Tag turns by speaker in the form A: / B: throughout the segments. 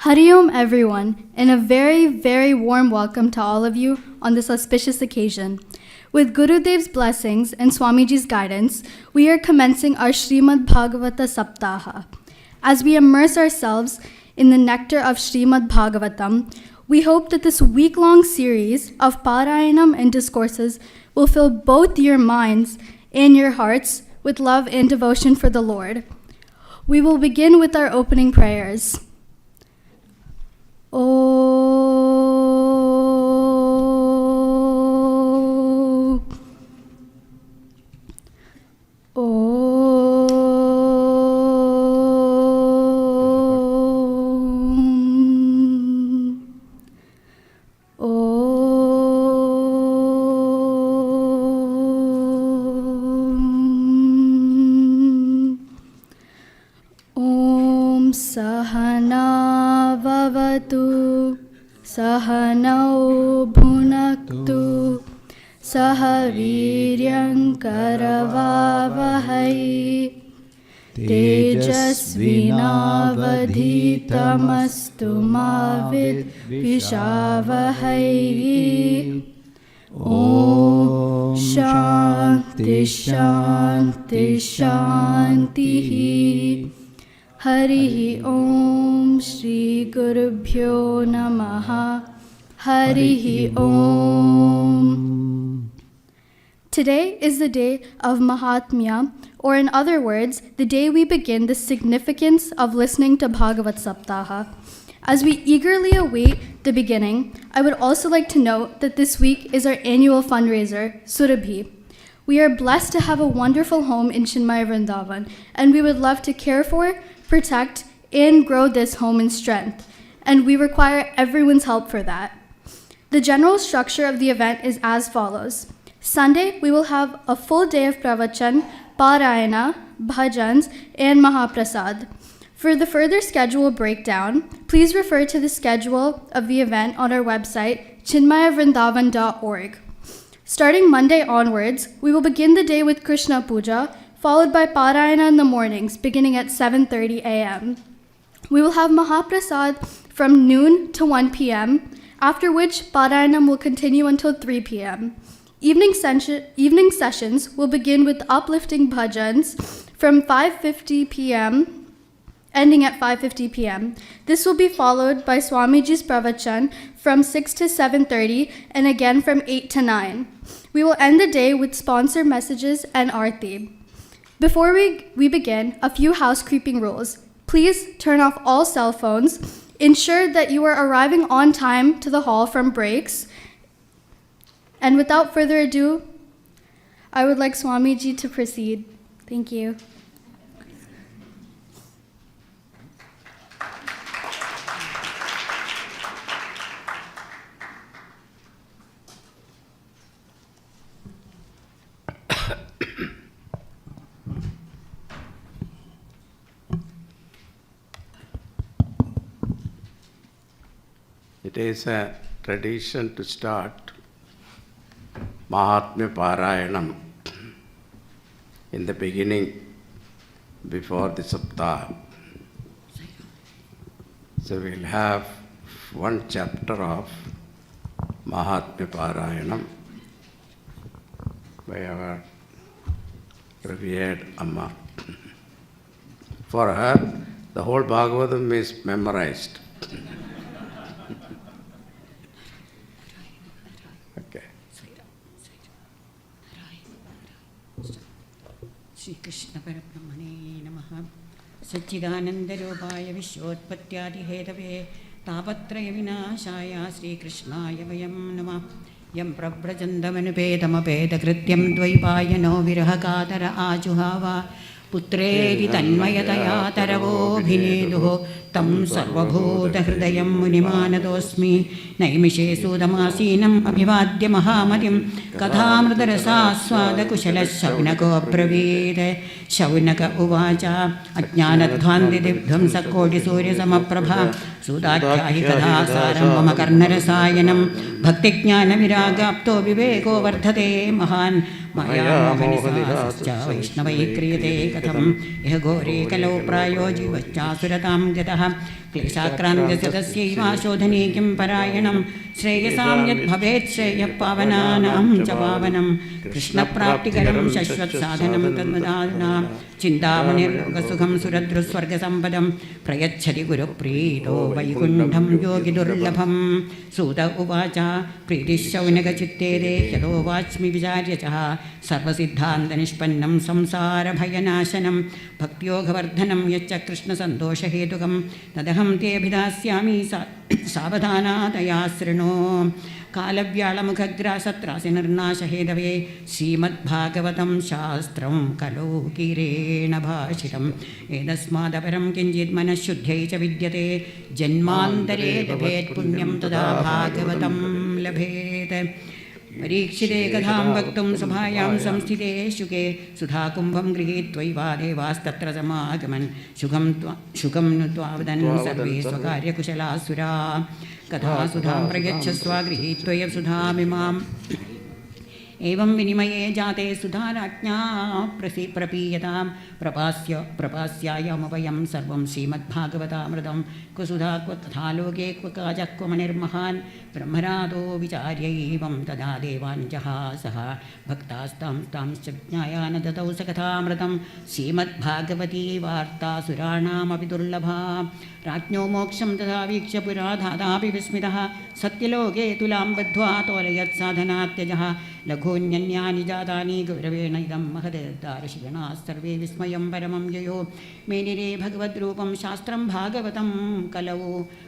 A: Hari Om everyone, and a very, very warm welcome to all of you on this auspicious occasion. With Gurudev's blessings and Swamiji's guidance, we are commencing our Srimad Bhagavata Saptaha. As we immerse ourselves in the nectar of Srimad Bhagavatam, we hope that this week-long series of Parayanam and discourses will fill both your minds and your hearts with love and devotion for the Lord. We will begin with our opening prayers. Sahana vavatu, sahanau bhunaktu, sahaviryam karavavahai, tejasvinavadhitamastu ma vidvishavahai. Om Shanti Shanti Shanti. Harihi Om Shri Gurubhyo Namaha. Harihi Om. Today is the day of Mahatmya, or in other words, the day we begin the significance of listening to Bhagavata Saptaha. As we eagerly await the beginning, I would also like to note that this week is our annual fundraiser, Surabhi. We are blessed to have a wonderful home in Chinmaya, Vrindavan, and we would love to care for, protect, and grow this home in strength, and we require everyone's help for that. The general structure of the event is as follows. Sunday, we will have a full day of pravachan, parayana, bhajans, and mahaprasad. For the further schedule breakdown, please refer to the schedule of the event on our website, chinmayavrindavan.org. Starting Monday onwards, we will begin the day with Krishna Puja, followed by Parayana in the mornings, beginning at 7:30 a.m. We will have Mahaprasad from noon to 1 p.m., after which Parayanam will continue until 3 p.m. Evening sessions will begin with uplifting bhajans from 5:50 p.m., ending at 5:50 p.m. This will be followed by Swamiji's pravachan from 6 to 7:30 and again from 8 to 9. We will end the day with sponsored messages and arti. Before we begin, a few housekeeping rules. Please turn off all cell phones. Ensure that you are arriving on time to the hall from breaks. And without further ado, I would like Swamiji to proceed. Thank you.
B: It is a tradition to start Mahatmya Parayanam in the beginning before the Saptaha. So we'll have one chapter of Mahatmya Parayanam by our revered Amma. For her, the whole Bhagavatam is memorized.
C: Shri Krishna Parabrahmane Namaha Satchidanandarupaya Vishwotpatyadi Hedave Tapatraya Vinashaya Shri Krishnaya Vayam Namah Yam Prabrajandamanupetamapeta Krityam Dvaipayano Virahakatara Ajuhava Putreri Tanmayataya Taravo Bhineduho Tam Sarvabhuta Hridayam Munimanadosmi Naimishe Sudamasinam Abhivadya Mahamadim Kathamrdarasa Swada Kushala Shaunako Pravide Shaunaka Uvacha Ajnanadhvandi Divdham Sakodi Surya Samaprabha Sudakyahi Kadhasaram Mamakarnarasayanam Bhakti Jnana Viragapto Viveko Vardhate Mahan Maya Mohanisascha Vaishnavai Kriyate Katham Iha Gori Kalau Prayoji Vachasuratam Gataha क्लेशाक्रान्त्यस्य तस्यैवाशोधने किं परायणं श्रेयसां यद् भवेत् श्रेयः पावनानां च पावनं कृष्णप्राप्तिकरं शश्वत्साधनं तद्वदाना चिन्तामणिर्लोकसुखं सुरद्रुस्वर्गसम्पदं प्रयच्छति गुरुप्रीतो वैकुण्ठं योगिदुर्लभं सूत उवाच प्रीतिः शौनकचित्ते यतो वाच्मि विचार्य च सर्वसिद्धान्तनिष्पन्नं संसारभयनाशनं भक्त्योगवर्धनं यच्च कृष्णसन्तोषहेतुकं तदहं ते अभिधास्यामि सावधानातया शृणु कालव्याळमुखग्रासत्रासि निर्नाशहेदवे श्रीमद्भागवतं शास्त्रं खलु कीरेण भाषितम् एतस्मादपरं किञ्चित् मनःशुद्ध्यै च विद्यते जन्मान्तरे लभेत् पुण्यं तदा भागवतं लभेत् परीक्षिते कथां वक्तुं सभायां संस्थिते शुके सुधाकुम्भं गृहीत्वैवा देवास्तत्र समागमन् शुकं नुत्वा वदन् सर्वे स्वकार्यकुशलासुरा कथासुधां प्रयच्छस्व गृहीत्वैव सुधामिमाम् एवं विनिमये जाते सुधाराज्ञा प्रपीयतां प्रपास्यायमवयं सर्वं श्रीमद्भागवतामृतं क्व सुधा क्व कथालोके क्व काजः क्व मणिर्महान् ब्रह्मरादो विचार्यैवं तदा देवान् जहासः भक्तास्तांश्च ज्ञायान ददौ स कथामृतं श्रीमद्भागवती वार्ता सुराणामपि दुर्लभा राज्ञो मोक्षं तथा वीक्ष्य पुरा धातापि विस्मितः सत्यलोके तुलां बद्ध्वा तोलयत्साधनात्यजः लघून्यन्यानि जातानि गौरवेण इदं महदेर्दार्शिगणाः सर्वे विस्मयं परमं ययो मेनिरे भगवद्रूपं शास्त्रं भागवतं कलौ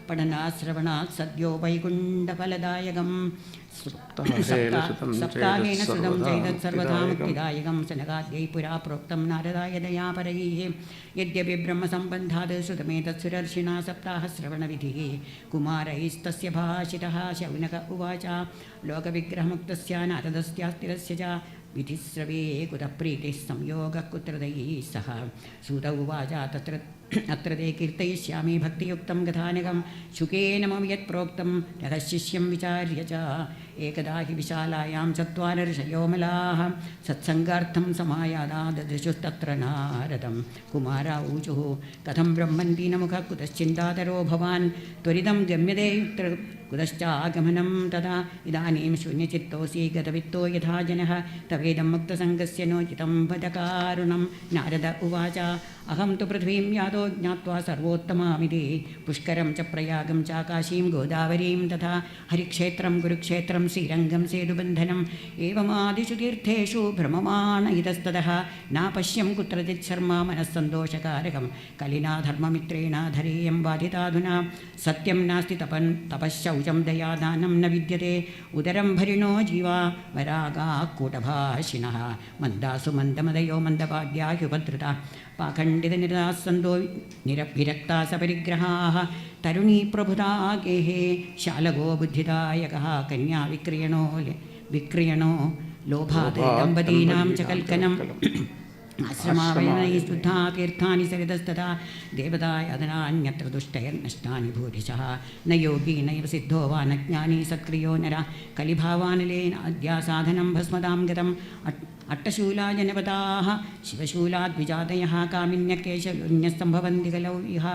C: पठनाश्रवणात् सद्यो वैकुण्ठफलदायकम् सप्ताहेन श्रुतं चैतत् सर्वथा मुक्तिदायकं सनकाद्यै पुरा प्रोक्तं नारदाय दयापरैः यद्यपि ब्रह्मसम्बन्धात् श्रुतमेतत् सुरर्षिणा सप्ताहश्रवणविधिः कुमारैस्तस्य भाषितः शौनक उवाच लोकविग्रहमुक्तस्य नारदस्यास्तिरस्य च विधिस्रवे कुतः प्रीतिः संयोगः कुत्रदैः सह सूत उवाच अत्र ते कीर्तयिष्यामि भक्तियुक्तं कथानकं शुकेन मम यत् प्रोक्तं रहस्यं विचार्य च एकदा हि विशालायां चत्वार ऋषयो मलाः सत्सङ्गार्थं समायादा ददृशुस्तत्र नारदं कुमारा ऊचुः कथं ब्रह्मन्दीनमुखः कुतश्चिन्तातरो भवान् त्वरितं गम्यते कुतश्चागमनं तदा इदानीं शून्यचित्तोऽसि गतवित्तो यथा जनः तवेदं मुक्तसङ्गस्य नोचितं वदकारुणं नारद उवाच अहं तु पृथ्वीं यादो ज्ञात्वा सर्वोत्तमामिति पुष्करं च प्रयागं च काशीं गोदावरीं तथा हरिक्षेत्रं कुरुक्षेत्रं श्रीरङ्गं सेतुबन्धनम् एवमादिषु तीर्थेषु भ्रममाण इतस्ततः नापश्यं कुत्रचित् शर्मा मनस्सन्तोषकारकं कलिना धर्ममित्रेण धरेयं बाधिताधुना सत्यं नास्ति तपश्शौचं दयादानं न विद्यते उदरं भरिणो जीवा वरागा कूटभाषिणः मन्दासु मन्दमदयो मन्दभाग्या ह्युपद्रुता पाखण्डितनिरासन्दो विरक्ता सपरिग्रहाः तरुणी प्रभुता गेहे शालगो बुद्धिदायकः कन्या विक्रियणो लोभात् दम्पतीनां च कल्कनम् आश्रमावयनैः शुद्धा तीर्थानि सरितस्तथा देवतायादनान्यत्र दुष्टैर्नष्टानि भूरिशः न योगी नैव सिद्धो वा न ज्ञानी सत्क्रियो नर कलिभावानलेन अद्यासाधनं भस्मतां गतम् अट्टशूलाजनपदाः शिवशूलाद्विजातयः कामिन्यकेशल्युन्यस्तम्भवन्ति कलौ इह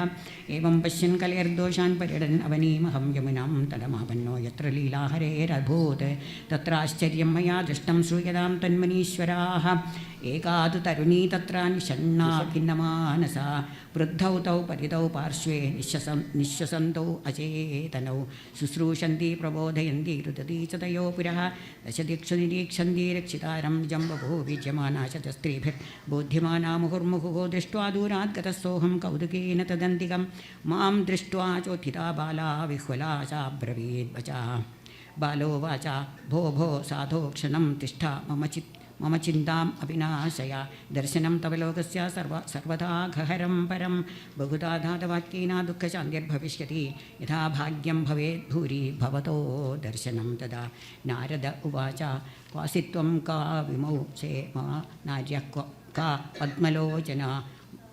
C: एवं पश्यन् कलेर्दोषान् पर्यटन् अवनीमहं यमुनां तदमापन्नो यत्र लीलाहरेरभूत् तत्राश्चर्यं मया दृष्टं श्रूयतां तन्मनीश्वराः एका तु तरुणी तत्र निषण्णा खिन्नमानसा वृद्धौ तौ परितौ पार्श्वे निःश्वसन्तौ अचेतनौ शुश्रूषन्ति प्रबोधयन्ति रुदती च तयो पुरः दशदिक्षु निरीक्षन्ति रक्षितारं निजं बभो विद्यमाना च स्त्रीभिर्बोध्यमाना मुहुर्मुहुः दृष्ट्वा दूरात् गतस्सोऽहं कौतुकेन तदन्तिकं मां दृष्ट्वा चोत्थिता बाला विह्वला चाब्रवीद्वचा बालो वाचा भो भो साधो क्षणं तिष्ठा मम चिन्ताम् अविनाशय दर्शनं तव लोकस्य सर्वथा घहरं परं बहुधा धातवाक्येन दुःखशान्तिर्भविष्यति यथा भाग्यं भवेत् भूरि भवतो दर्शनं तदा नारद उवाच क्वासि त्वं का विमोक्षे मा नार्यः का पद्मलोचना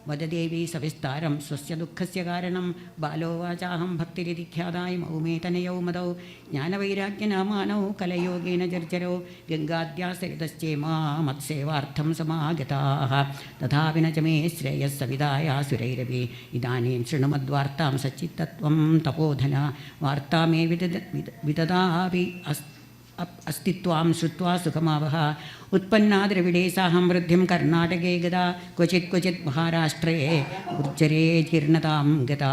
C: वददेवी सविस्तारं स्वस्य दुःखस्य कारणं बालोवाचाहं भक्तिरिति ख्याताय मौमे तनयौ मदौ ज्ञानवैराग्यनामानौ कलयोगेन जर्जरौ गङ्गाद्यासरितश्चेमा मत्सेवार्थं समागताः तथापि न च मे श्रेयस्सविदायासुरैरपि इदानीं शृणुमद्वार्तां सच्चित्तत्वं तपोधन वार्ता मे विददापि अस्तित्वां श्रुत्वा सुखमावह उत्पन्ना द्रविडे साहं वृद्धिं कर्णाटके गदा क्वचित् महाराष्ट्रे गुर्जरे जीर्णतां गता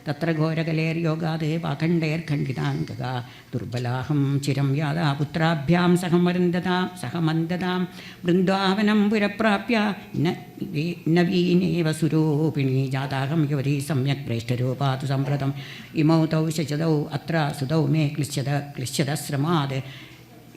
C: तत्र घोरकलेर्योगात् पाखण्डैर्खण्डिताङ्गगा दुर्बलाहं चिरं यादा पुत्राभ्यां सह मन्दतां वृन्दावनं पुरप्राप्य नवीनेव सुरूपिणी जाताहं युवती सम्यक् प्रेष्ठरूपा तु सम्प्रतम् इमौ तौ शचदौ अत्र सुतौ मे क्लिश्यदश्रमात्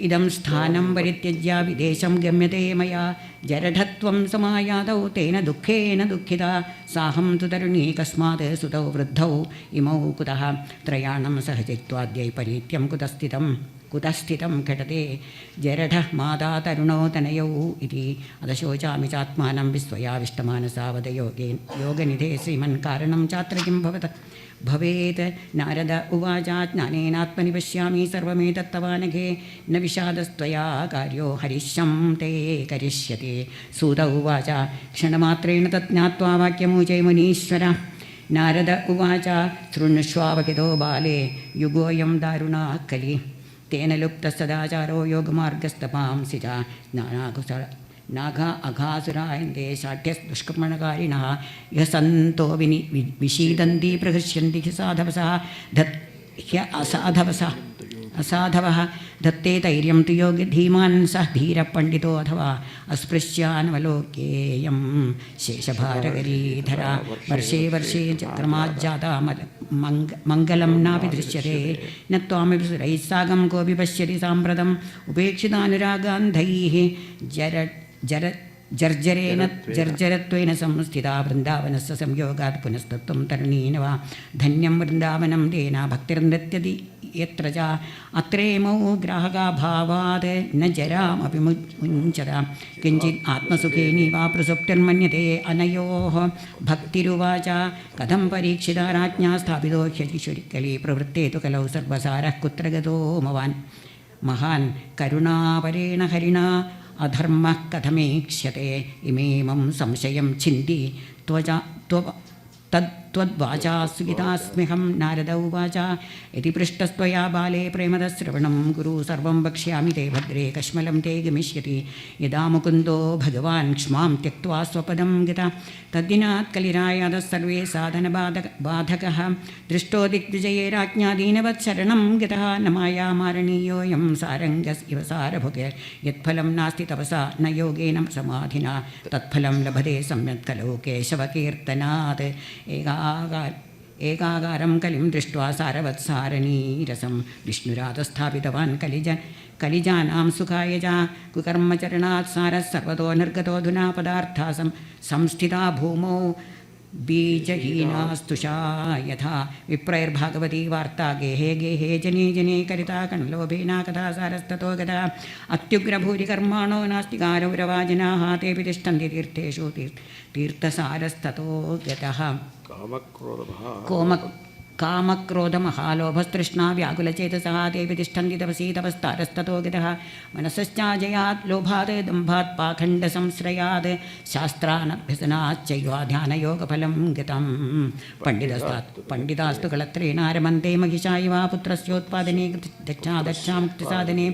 C: इदं स्थानं परित्यज्य विदेशं गम्यते मया जरढत्वं समायातौ तेन दुःखेन दुःखिता साहं तु तरुणी कस्मात् सुतौ वृद्धौ इमौ कुतः त्रयाणं सहजित्वाद्यै परीत्यं कुतस्थितं घटते जरढः माता तरुणौ तनयौ इति अदशोचामि चात्मानं विस्वयाविष्टमानसावद योगनिधे श्रीमन् कारणं चात्र किं भवेत् नारद उवाच ज्ञानेनात्मनि पश्यामि सर्वमेतत्तवानघे न विषादस्त्वया कार्यो हरिष्यं ते करिष्यति सूत उवाच क्षणमात्रेण तत् ज्ञात्वा वाक्यमुचे मुनीश्वर नारद उवाच शृण्वस्वावकितो बाले युगोऽयं दारुणा कलि तेन लुप्तः सदाचारो योगमार्गस्तपांसि च नागा अघासुरायन्ते शाठ्यदुष्कर्मणकारिणः यः सन्तो विषीदन्ति प्रहृष्यन्ति असाधवः दत्ते धैर्यं तु योगधीमान् सः धीरः पण्डितो अथवा अस्पृश्यानवलोक्येयं शेषभारगरीधरा वर्षे चक्रमाज्जाता मङ्गलं नापि दृश्यते न त्वामपि सुरैः साकं कोऽपि पश्यति साम्प्रतम् उपेक्षितानुरागान्धैः जर्जरत्वेन संस्थिता वृन्दावनस्य संयोगात् पुनस्तत्त्वं तरुणीन वा धन्यं वृन्दावनं तेन भक्तिर्नृत्यति यत्र च अत्रेमौ ग्राहकाभावात् न जरामपि मुञ्चत किञ्चित् आत्मसुखेनि वा प्रसुप्तिर्मन्यते अनयोः भक्तिरुवाच कथं परीक्षिता राज्ञा स्थापितो ह्यतिशुरिकली प्रवृत्ते तु कलौ सर्वसारः कुत्र गतो महान् करुणापरेण हरिणा अधर्मः कथमेक्ष्यते इमेमं संशयं छिन्ति तद्वाचा सुवितास्म्यहं नारद उवाच इति पृष्टस्त्वया बाले प्रेमदश्रवणं गुरु सर्वं वक्ष्यामि ते भद्रे कश्मलं ते गमिष्यति यदा मुकुन्दो भगवान् क्ष्मां त्यक्त्वा स्वपदं गता तद्दिनात् कलिरायादः सर्वे साधनबाधकः दृष्टो दिग्विजये राज्ञा दीनवत्शरणं गतः न मायामारणीयोऽयं सारङ्गस् इव सारभुग यत्फलं नास्ति तपसा न योगेन समाधिना तत्फलं लभते सम्यक् खलु केशवकीर्तनात् एकागारं कलिं दृष्ट्वा सारवत्सारणीरसं विष्णुरातस्थापितवान् कलिजानां सुखाय च कुकर्मचरणात् सारः सर्वतो निर्गतोऽधुना पदार्था संस्थिता भूमौ बीजहीनास्तुषा यथा विप्रैर्भागवती वार्ता गेहे गेहे जने जने करिता कण्लोभेना कथा सारस्ततो गता अत्युग्रभूरिकर्माणो नास्तिकारौरवाजनाः तेऽपि तिष्ठन्ति तीर्थेषु तीर्थसारस्ततो गतः कामक्रोधमहालोभस्तृष्णा व्याकुलचेतसः तेऽपि तिष्ठन्ति तपसि तपस्तारस्ततो गतः मनसश्चाजयात् लोभात् दम्भात् पाखण्डसंश्रयात् शास्त्रानभ्यसनाच्चैव ध्यानयोगफलं गतं पण्डितास्तु कलत्रेणारमन्ते महिषा इव पुत्रस्योत्पादने दक्षामुक्तिसाधने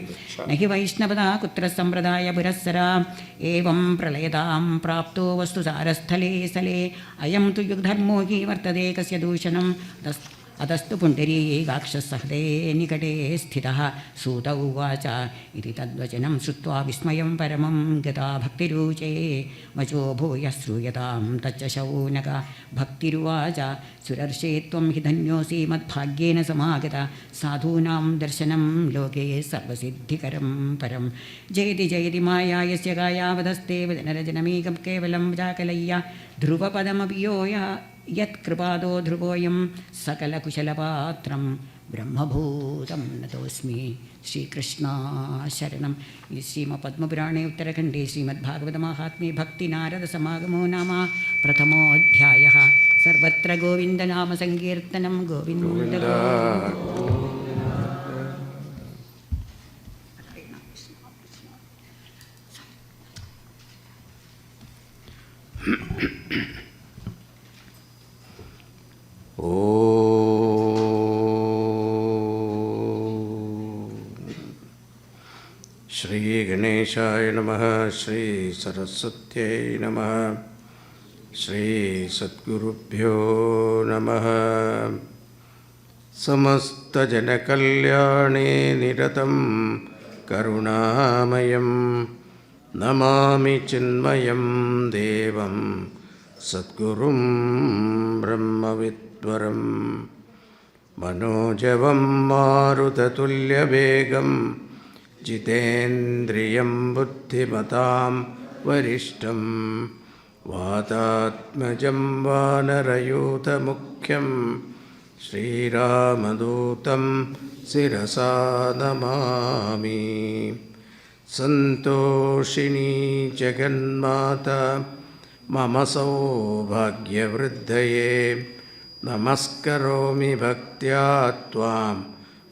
C: न हि वैष्णवदा कुत्र सम्प्रदाय पुरःसरा एवं प्रलयतां प्राप्तो वस्तुसारस्थले सले अयं तु युगधर्मो हि वर्तते कस्य दूषणं अतस्तु पुण्डरीकाक्षसहते निकटे स्थितः सूत उवाच इति तद्वचनं श्रुत्वा विस्मयं परमं गता भक्तिरुचे वचो भूयः श्रूयतां तच्च शौनक भक्तिरुवाच सुरर्षे त्वं हि धन्योऽसि मद्भाग्येन समागता साधूनां दर्शनं लोके सर्वसिद्धिकरं परं जयति जयति माया यस्य कायावदस्ते वदनरजनमेकं केवलं जाकलय्य ध्रुवपदमपि यो यः यत्कृपादो ध्रुवोऽयं सकलकुशलपात्रं ब्रह्मभूतं नतोऽस्मि. श्रीकृष्णा शरणं. श्रीमद्पद्मपुराणे उत्तरखण्डे श्रीमद्भागवतमाहात्म्ये भक्तिनारदसमागमो नाम प्रथमोऽध्यायः. सर्वत्र गोविन्दनामसङ्कीर्तनं गोविन्द
B: श्री गणेशाय नमः. श्री सरस्वत्यै नमः. श्री सद्गुरुभ्यो नमः. समस्तजनकल्याणे निरतं करुणामयं नमामि चिन्मयं देवं सद्गुरुं ब्रह्मविद्वरं मनोजवं मारुततुल्यवेगं जितेन्द्रियं बुद्धिमतां वरिष्ठं वातात्मजं वानरयूथमुख्यं श्रीरामदूतं शिरसा नमामि. सन्तोषिणी जगन्माता मम सौभाग्यवृद्धये नमस्करोमि भक्त्या त्वां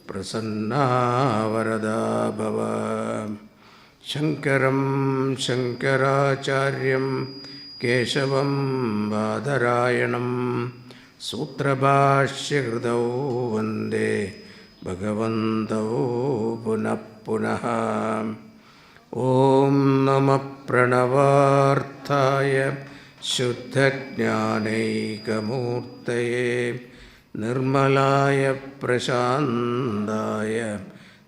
B: प्रसन्ना वरदा भव. शङ्करं शङ्कराचार्यं केशवं बादरायणं सूत्रभाष्यकृतौ वन्दे भगवन्तौ पुनः पुनः. ॐ नमः प्रणवार्थाय शुद्धज्ञानैकमूर्तये निर्मलाय प्रशान्ताय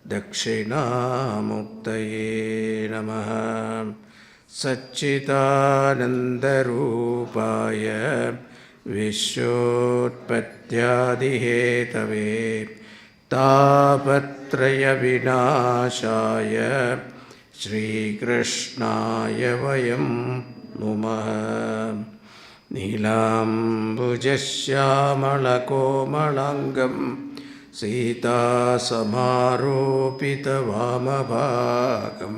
B: दक्षिणामूर्तये नमः. सच्चिदानन्दरूपाय विश्वोत्पत्त्यादिहेतवे तापत्रयविनाशाय श्रीकृष्णाय वयं नुमः. नीलाम्बुजश्यामलकोमलाङ्गं सीतासमारोपितवामभागं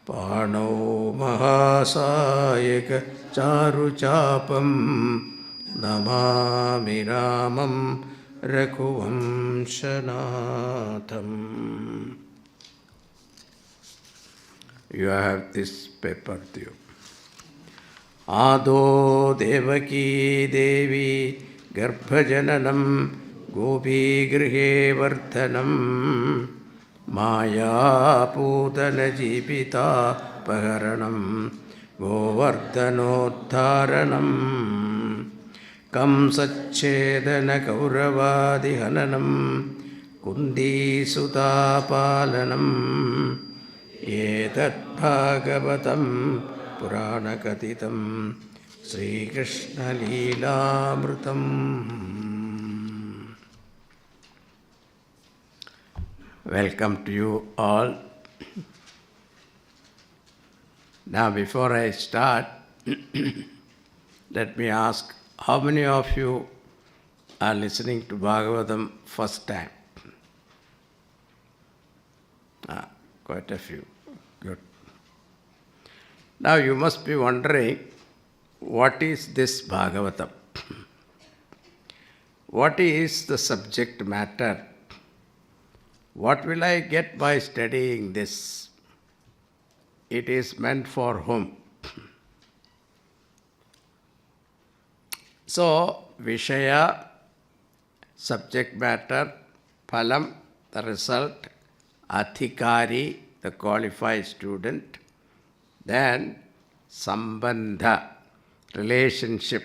B: पाणौ महासायकचारुचापं नमामि रामं रघुवंशनाथम्. You have this paper to you. आदो देवकी देवी गर्भजननं गोपीगृहे वर्धनं मायापूतनजीवितापहरणं गोवर्धनोद्धारणं कंसच्छेदनकौरवादिहननं कुन्दीसुतापालनम् एतद्भागवतं पुराणकथितं श्रीकृष्णलीलामृतम्. Welcome to you all. Now before I start, let me ask, how many of you are listening to Bhagavatam first time? Quite a few. Good. Now you must be wondering, what is this Bhagavatam? What is the subject matter? What will I get by studying this? It is meant for whom? So, Vishaya, subject matter, Phalam, the result, Adhikari, the qualified student, then Sambandha, relationship,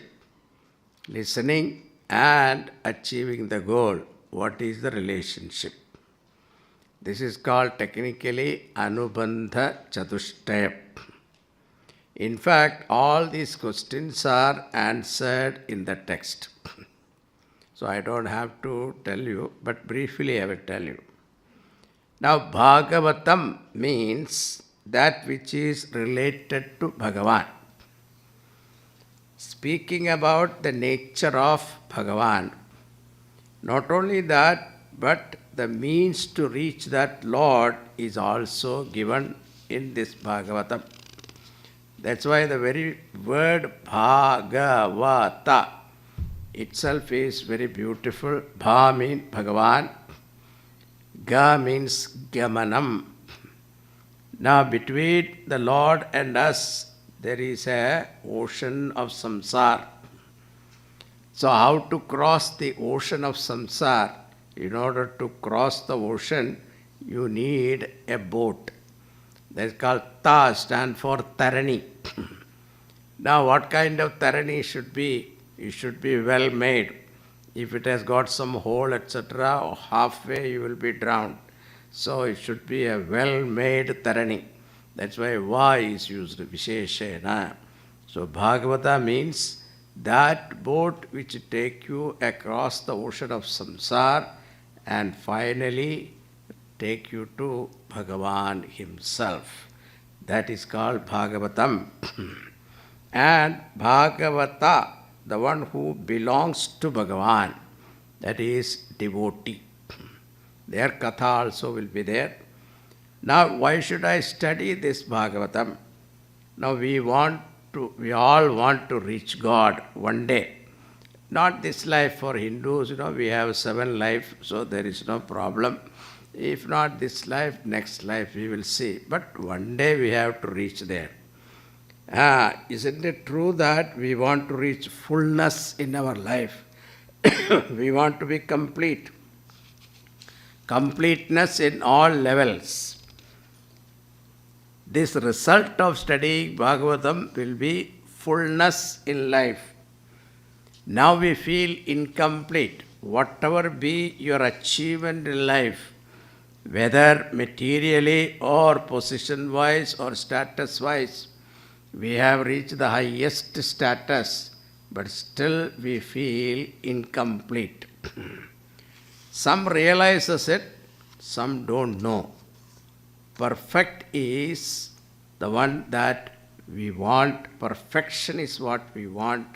B: listening and achieving the goal. What is the relationship? This is called technically Anubandha Chatushtaya. In fact, all these questions are answered in the text. So I don't have to tell you, but briefly I will tell you. Now, Bhagavatam means that which is related to Bhagavan. speaking about the nature of Bhagavan. Not only that, but the means to reach that Lord is also given in this Bhagavatam. That's why the very word Bhagavata itself is very beautiful. Bha means Bhagavan, Ga means Gamanam. Now between the Lord and us, there is a ocean of samsara. So how to cross the ocean of samsara? In order to cross the ocean, you need a boat. That's called Ta, stand for Tarani. Now what kind of Tarani should be? It should be well made. If it has got some hole, etc., halfway you will be drowned. So it should be a well-made Tarani. That's why Va is used, Visheshena. So Bhagavata means that boat which take you across the ocean of samsara and finally take you to Bhagavan himself. That is called Bhagavatam. And Bhagavata, the one who belongs to Bhagavan, that is devotee. Their katha also will be there. Now, why should I study this Bhagavatam? Now, we all want to reach God one day. Not this life. For Hindus, we have 7 lives, so there is no problem. If not this life, next life we will see. But one day we have to reach there. Isn't it true that we want to reach fullness in our life? We want to be complete. Completeness in all levels. This result of studying Bhagavatam will be fullness in life. Now we feel incomplete. Whatever be your achievement in life, whether materially or position-wise or status-wise, we have reached the highest status, but still we feel incomplete. Some realizes it, some don't know. Perfect is the one that we want. Perfection is what we want.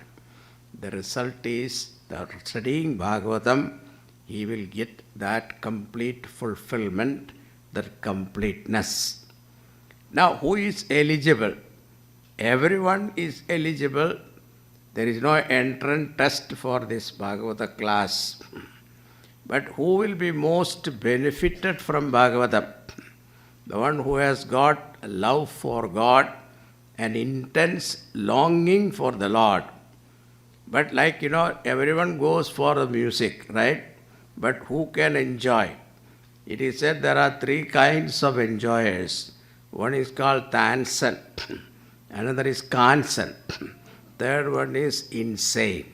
B: The result is that studying Bhagavatam, he will get that complete fulfillment, that completeness. Now, who is eligible? Everyone is eligible. There is no entrance test for this Bhagavata class. But who will be most benefited from Bhagavatam? The one who has got a love for God, an intense longing for the Lord. But everyone goes for the music, right? But who can enjoy? It is said there are 3 kinds of enjoyers. One is called Tansan, another is Kansan, third one is insane.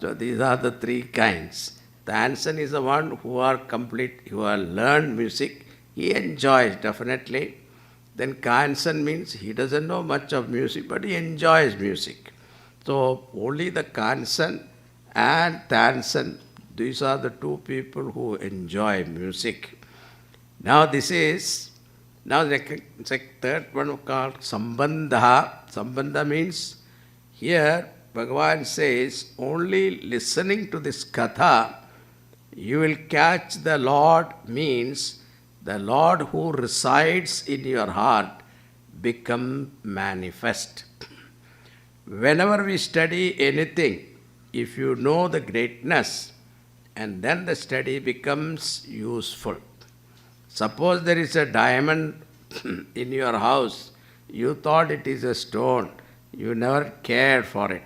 B: So these are the 3 kinds. Tansan is the one who has learned music. He enjoys definitely. Then Kansan means he doesn't know much of music, but he enjoys music. So only the Kansan and Tansan, these are the 2 people who enjoy music. Now the third one called Sambandha. Sambandha means here Bhagavan says only listening to this katha you will catch the Lord, means the Lord who resides in your heart become manifest. Whenever we study anything, if you know the greatness, and then the study becomes useful. Suppose there is a diamond in your house, you thought it is a stone, you never cared for it.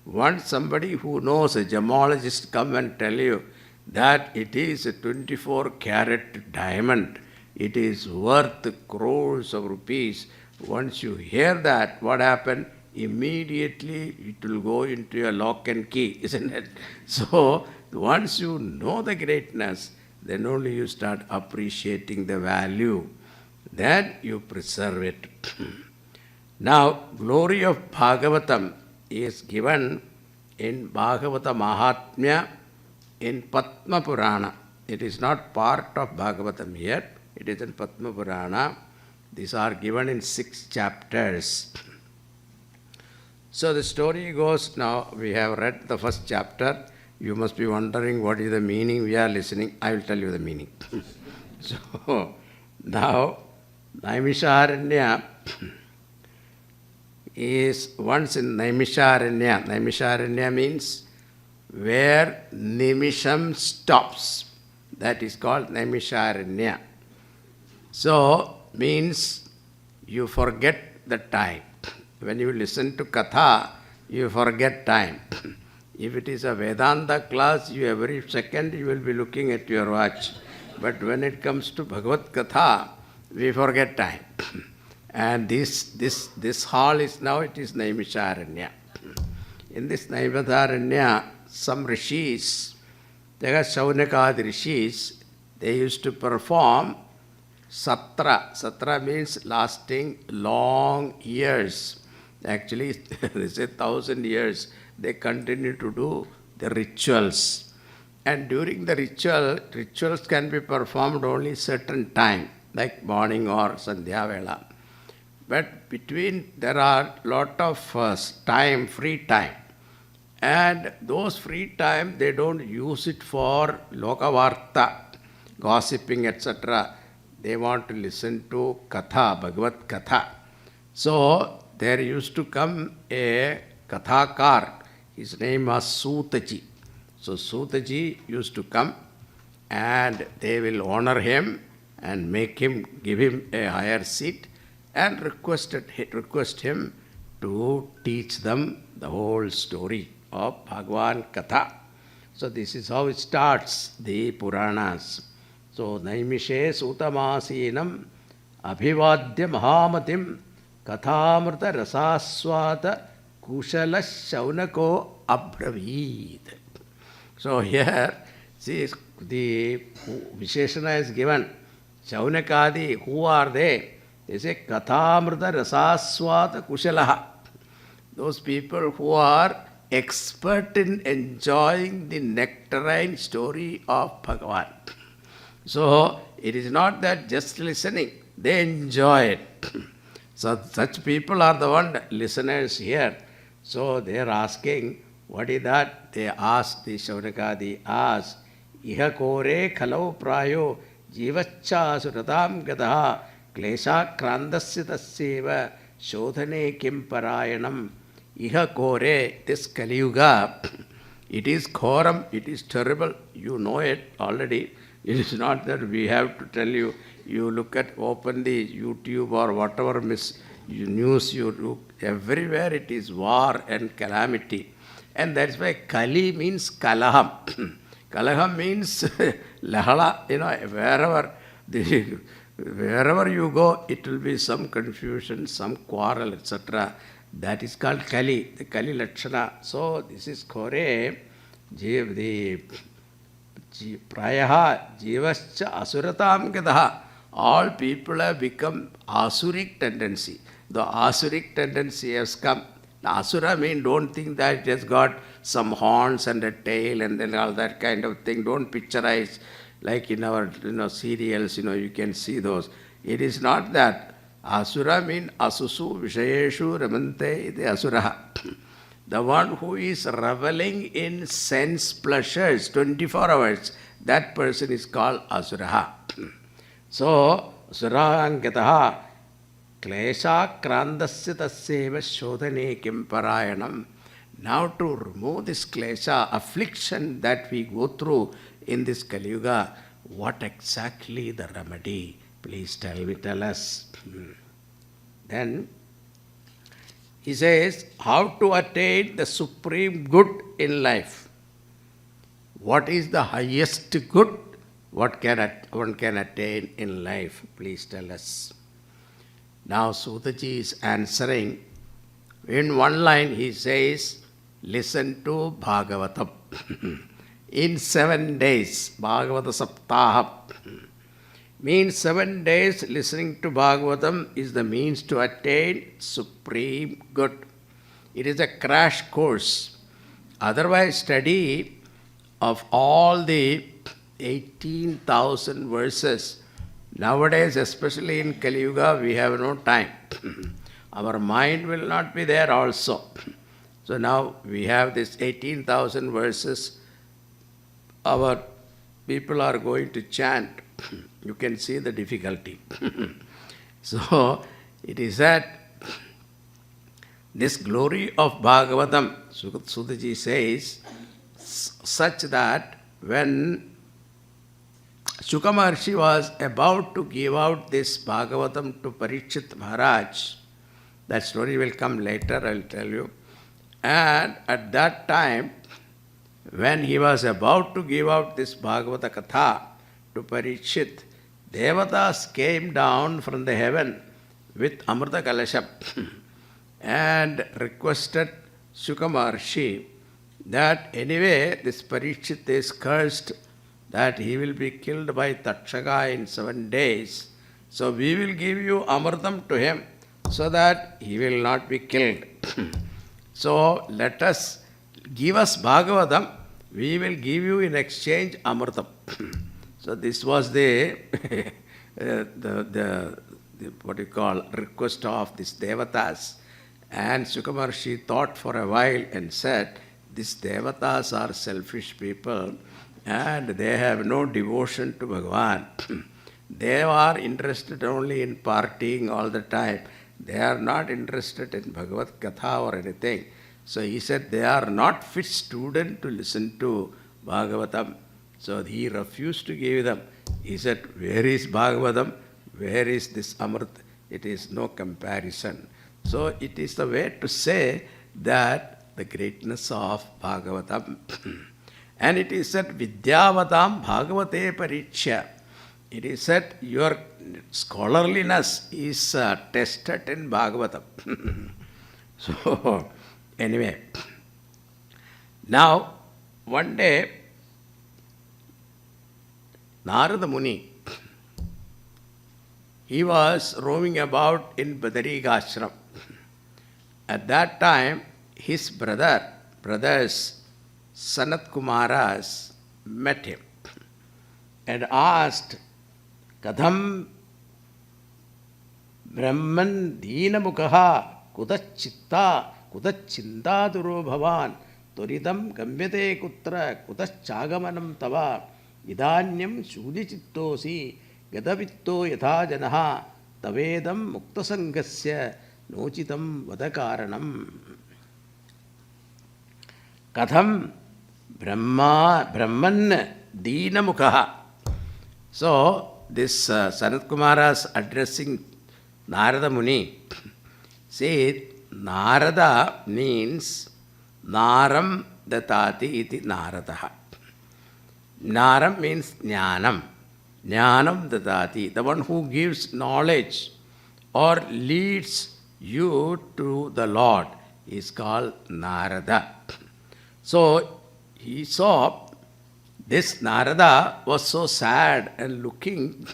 B: Once somebody who knows, a gemologist, come and tell you that it is a 24-carat diamond, it is worth crores of rupees. Once you hear that, what happened? Immediately it will go into your lock and key, isn't it? So, once you know the greatness, then only you start appreciating the value. Then you preserve it. Now, glory of Bhagavatam is given in Bhagavata Mahatmya in Padma Purana. It is not part of Bhagavatam yet. It is in Padma Purana. These are given in 6 chapters. So the story goes, now we have read the first chapter. You must be wondering what is the meaning. We are listening. I will tell you the meaning. So now Naimisharanya is once in Naimisharanya. Naimisharanya means where Nimisham stops. That is called Naimisharanya. So means you forget the time. When you listen to Katha, you forget time. If it is a Vedanta class, you every second you will be looking at your watch. But when it comes to Bhagavad Katha, we forget time. And this hall is now, it is Naimisharanya. In this Naimisharanya, some rishis, they are Shaunakadi rishis, they used to perform Satra. Satra means lasting long years. Actually, they say 1,000 years. They continue to do the rituals. And during the rituals can be performed only certain time, like morning or Sandhya Vela. But between, there are lot of time, free time. And those free time, they don't use it for lokavarta, gossiping, etc. They want to listen to Katha, Bhagavad Katha. So, there used to come a Kathakar. His name was Sutaji. So, Sutaji used to come and they will honor him and give him a higher seat and request him to teach them the whole story of Bhagavan Katha. So, this is how it starts, the Puranas. So, Naimishe Sutamasinam Abhivadya Mahamatim Kathamrta Rasaswata Kushala Shaunako Abbravid. So, here, see, the Visheshana is given. Shaunakadi, who are they? They say Kathamrta Rasaswata Kushalaha. Those people who are expert in enjoying the nectarine story of Bhagavan. So, it is not that just listening, they enjoy it. So, such people are the one listeners here. So, they are asking, what is that? They ask, the Shaunakadi asked, Iha kore khalau prayo jivacha suratam gadaha klesha krandasya tasyeva shodhane kim parayanam. Iha kore, this Kali Yuga, it is ghoram, it is terrible. You know it already. It is not that we have to tell you. You open the YouTube or whatever news you look, everywhere it is war and calamity. And that's why Kali means Kalaham. Kalaham means Lahala, wherever you go, it will be some confusion, some quarrel, etc. That is called Kali, the Kali Lakshana. So this is Kore, the Prayaha Jivascha Asuratam Gadaha. All people have become Asuric tendency. The Asuric tendency has come. The Asura means, don't think that it has got some horns and a tail and then all that kind of thing. Don't picturize like in our serials, you can see those. It is not that. Asura means Asusu Vishayeshu Ramante iti Asura. The one who is reveling in sense pleasures 24 hours, that person is called Asura. So, Asurahankataha Klesha Krandasya Tasyeva Shodhane Kim Parayanam. Now to remove this klesha, affliction that we go through in this Kali Yuga, what exactly the remedy? Please tell us. Then he says, how to attain the supreme good in life. What is the highest good? What one can attain in life? Please tell us. Now Sutaji is answering. In one line he says, listen to Bhagavatam. In 7 days, Bhagavata Saptaha. Means 7 days listening to Bhagavatam is the means to attain supreme good. It is a crash course. Otherwise, study of all the 18,000 verses. Nowadays, especially in Kali Yuga, we have no time. Our mind will not be there also. So now we have this 18,000 verses. Our people are going to chant. You can see the difficulty. So it is that this glory of Bhagavatam, Sudaji says, such that when Shuka Maharshi was about to give out this Bhagavatam to Parikshit Maharaj, that story will come later, I will tell you. And at that time, when he was about to give out this Bhagavata Katha to Parikshit, Devatas came down from the heaven with Amrita Kalasham and requested Shuka Maharshi that anyway this Parikshit is cursed, that he will be killed by Takshaka in 7 days. So we will give you Amritam to him so that he will not be killed. So let us, give us Bhagavatam, we will give you in exchange Amritam. So this was the what you call request of these Devatas. And Shuka Maharshi thought for a while and said, these Devatas are selfish people and they have no devotion to Bhagavan. They are interested only in partying all the time. They are not interested in Bhagavad Katha or anything. So he said they are not fit student to listen to Bhagavatam. So he refused to give them. He said, where is Bhagavatam? Where is this Amrit? It is no comparison. So it is the way to say that the greatness of Bhagavatam. And it is said, Vidyavatam Bhagavate Pariksha. It is said, your scholarliness is tested in Bhagavatam. So, anyway. Now, one day, Narada Muni, he was roaming about in Badarika. At that time, his brothers, Sanat Kumaras, met him and asked, Kadham Brahman Dina Mukha Kudachitta Kudachindaturo Bhavan Turidam Gamyate Kutra Kudachagamanam Tava Idanyam Shudichittosi Gadavitto Yatha Janaha Tavedam Muktasangasya Nochitam Vadakaranam. Katham Brahman Dina Mukha. So, this Sanat Kumaras addressing Narada Muni said, Narada means Naram Datati iti Naradaha. Naram means Jnanam. Jnanam Datati, the one who gives knowledge or leads you to the Lord is called Narada. So, he saw this Narada was so sad and looking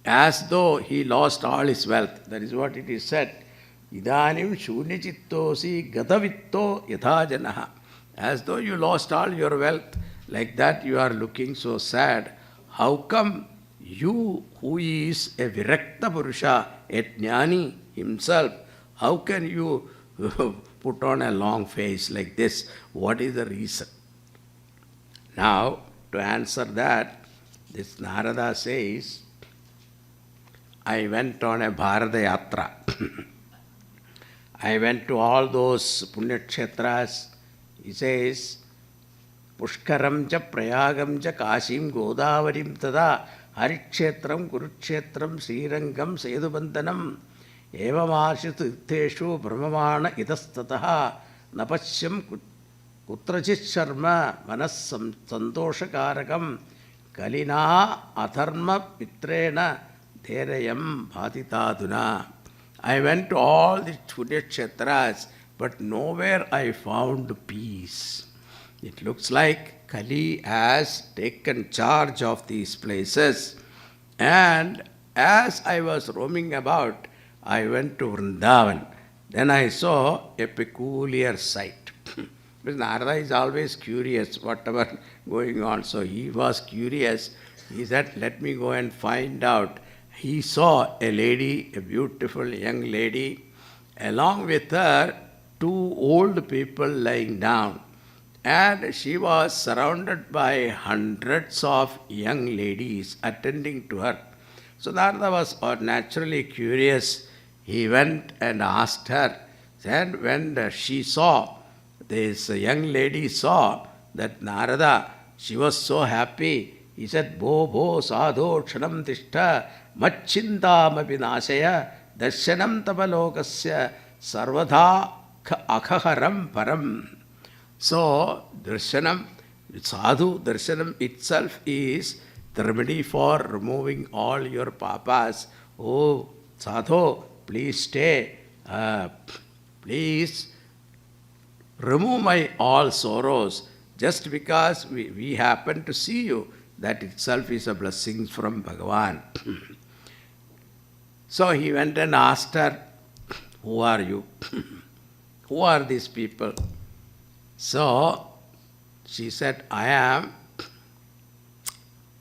B: as though he lost all his wealth. That is what it is said. Idanim shunyachittosi gadavitto yatha janaha. As though you lost all your wealth. Like that you are looking so sad. How come you, who is a virakta purusha, a jnani himself, how can you put on a long face like this? What is the reason? Now, to answer that, this Narada says, I went on a Bharata Yatra. I went to all those Punyakshetras. He says, Pushkaram cha Prayagam cha Kashim Godavarim tada Harikshetram Kurukshetram Srirangam Sedubandanam Evamarshit Itteshu Brahmamana Idastataha Napashyam Kutrachit Sharma Manas Santoshakarakam Kalina Atharma Pitrena Dherayam Bhatitaduna. I went to all the Punyakshetras, but nowhere I found peace. It looks like Kali has taken charge of these places. And as I was roaming about, I went to Vrindavan. Then I saw a peculiar sight. Because Narada is always curious, whatever going on. So he was curious. He said, let me go and find out. He saw a lady, a beautiful young lady. Along with her, two old people lying down, and she was surrounded by hundreds of young ladies attending to her. So Narada was naturally curious. He went and asked her, and when she saw, this young lady saw that Narada, she was so happy. He said, Bo Bo Sadho Kshanam Tishta Machintamaphi Nashaya Darshanam Tapalokasya Sarvadha Akhaharam Param. So, darshanam, sadhu darshanam itself is the remedy for removing all your papas. Oh, sadhu, please stay. Please remove my all sorrows. Just because we happen to see you, that itself is a blessing from Bhagavan. So he went and asked her, who are you? Who are these people? So she said, I am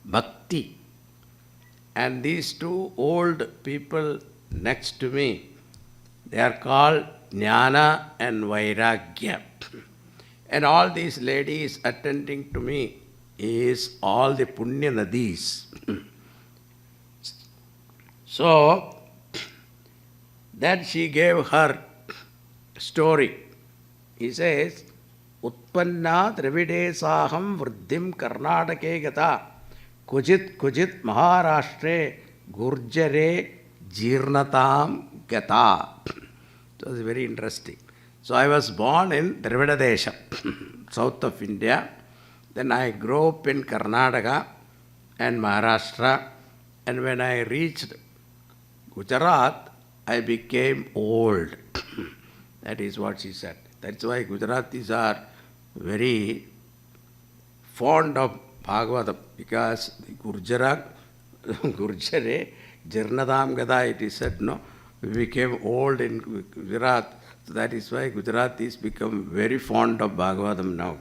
B: Bhakti. And these two old people next to me, they are called Jnana and Vairagya. And all these ladies attending to me is all the Punya Nadis. So then she gave her story. He says, Utpanna Dravidesaham Vruddhim Karnatake Gata Kujit Kujit Maharashtre Gurjare Jirnatam Gata. It was very interesting. So I was born in Dravida Desha, south of India. Then I grew up in Karnataka and Maharashtra. And when I reached Gujarat, I became old. That is what she said. That's why Gujaratis are very fond of Bhagavatam, because Gurjare, Jirnadam Gada, it is said, no, we became old in Gujarat. So that is why Gujaratis become very fond of Bhagavatam now.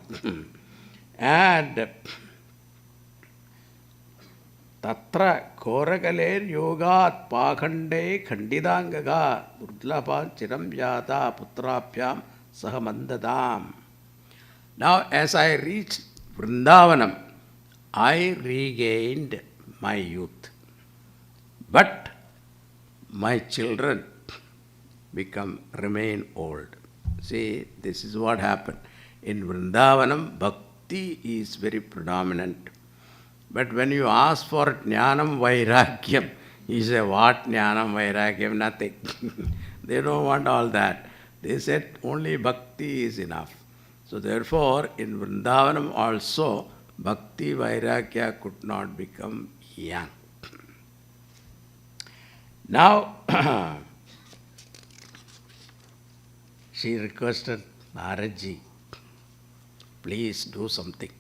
B: And Tatra Koragaler Yogat Pakhande Khandidangaga Urdlapan Chiram Yata Putrapyam Sahamandadam. Now, as I reached Vrindavanam, I regained my youth. But my children remain old. See, this is what happened. In Vrindavanam, bhakti is very predominant. But when you ask for Jnanam Vairagyam, you say, what Jnanam Vairagyam? Nothing. They don't want all that. They said only bhakti is enough. So therefore, in Vrindavanam also, bhakti Vairagya could not become young. Now, she requested Naraji, please do something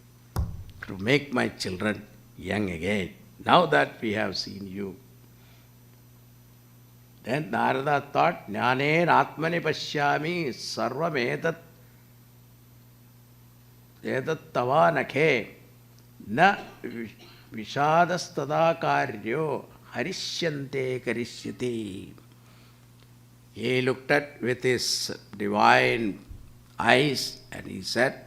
B: to make my children young again, now that we have seen you. Then Narada thought, Jnanen Atmani Pashyami Sarvam Edat Tava Nakhe Na Vishadastada Karyo Harishyante Karishyati. He looked at with his divine eyes and he said,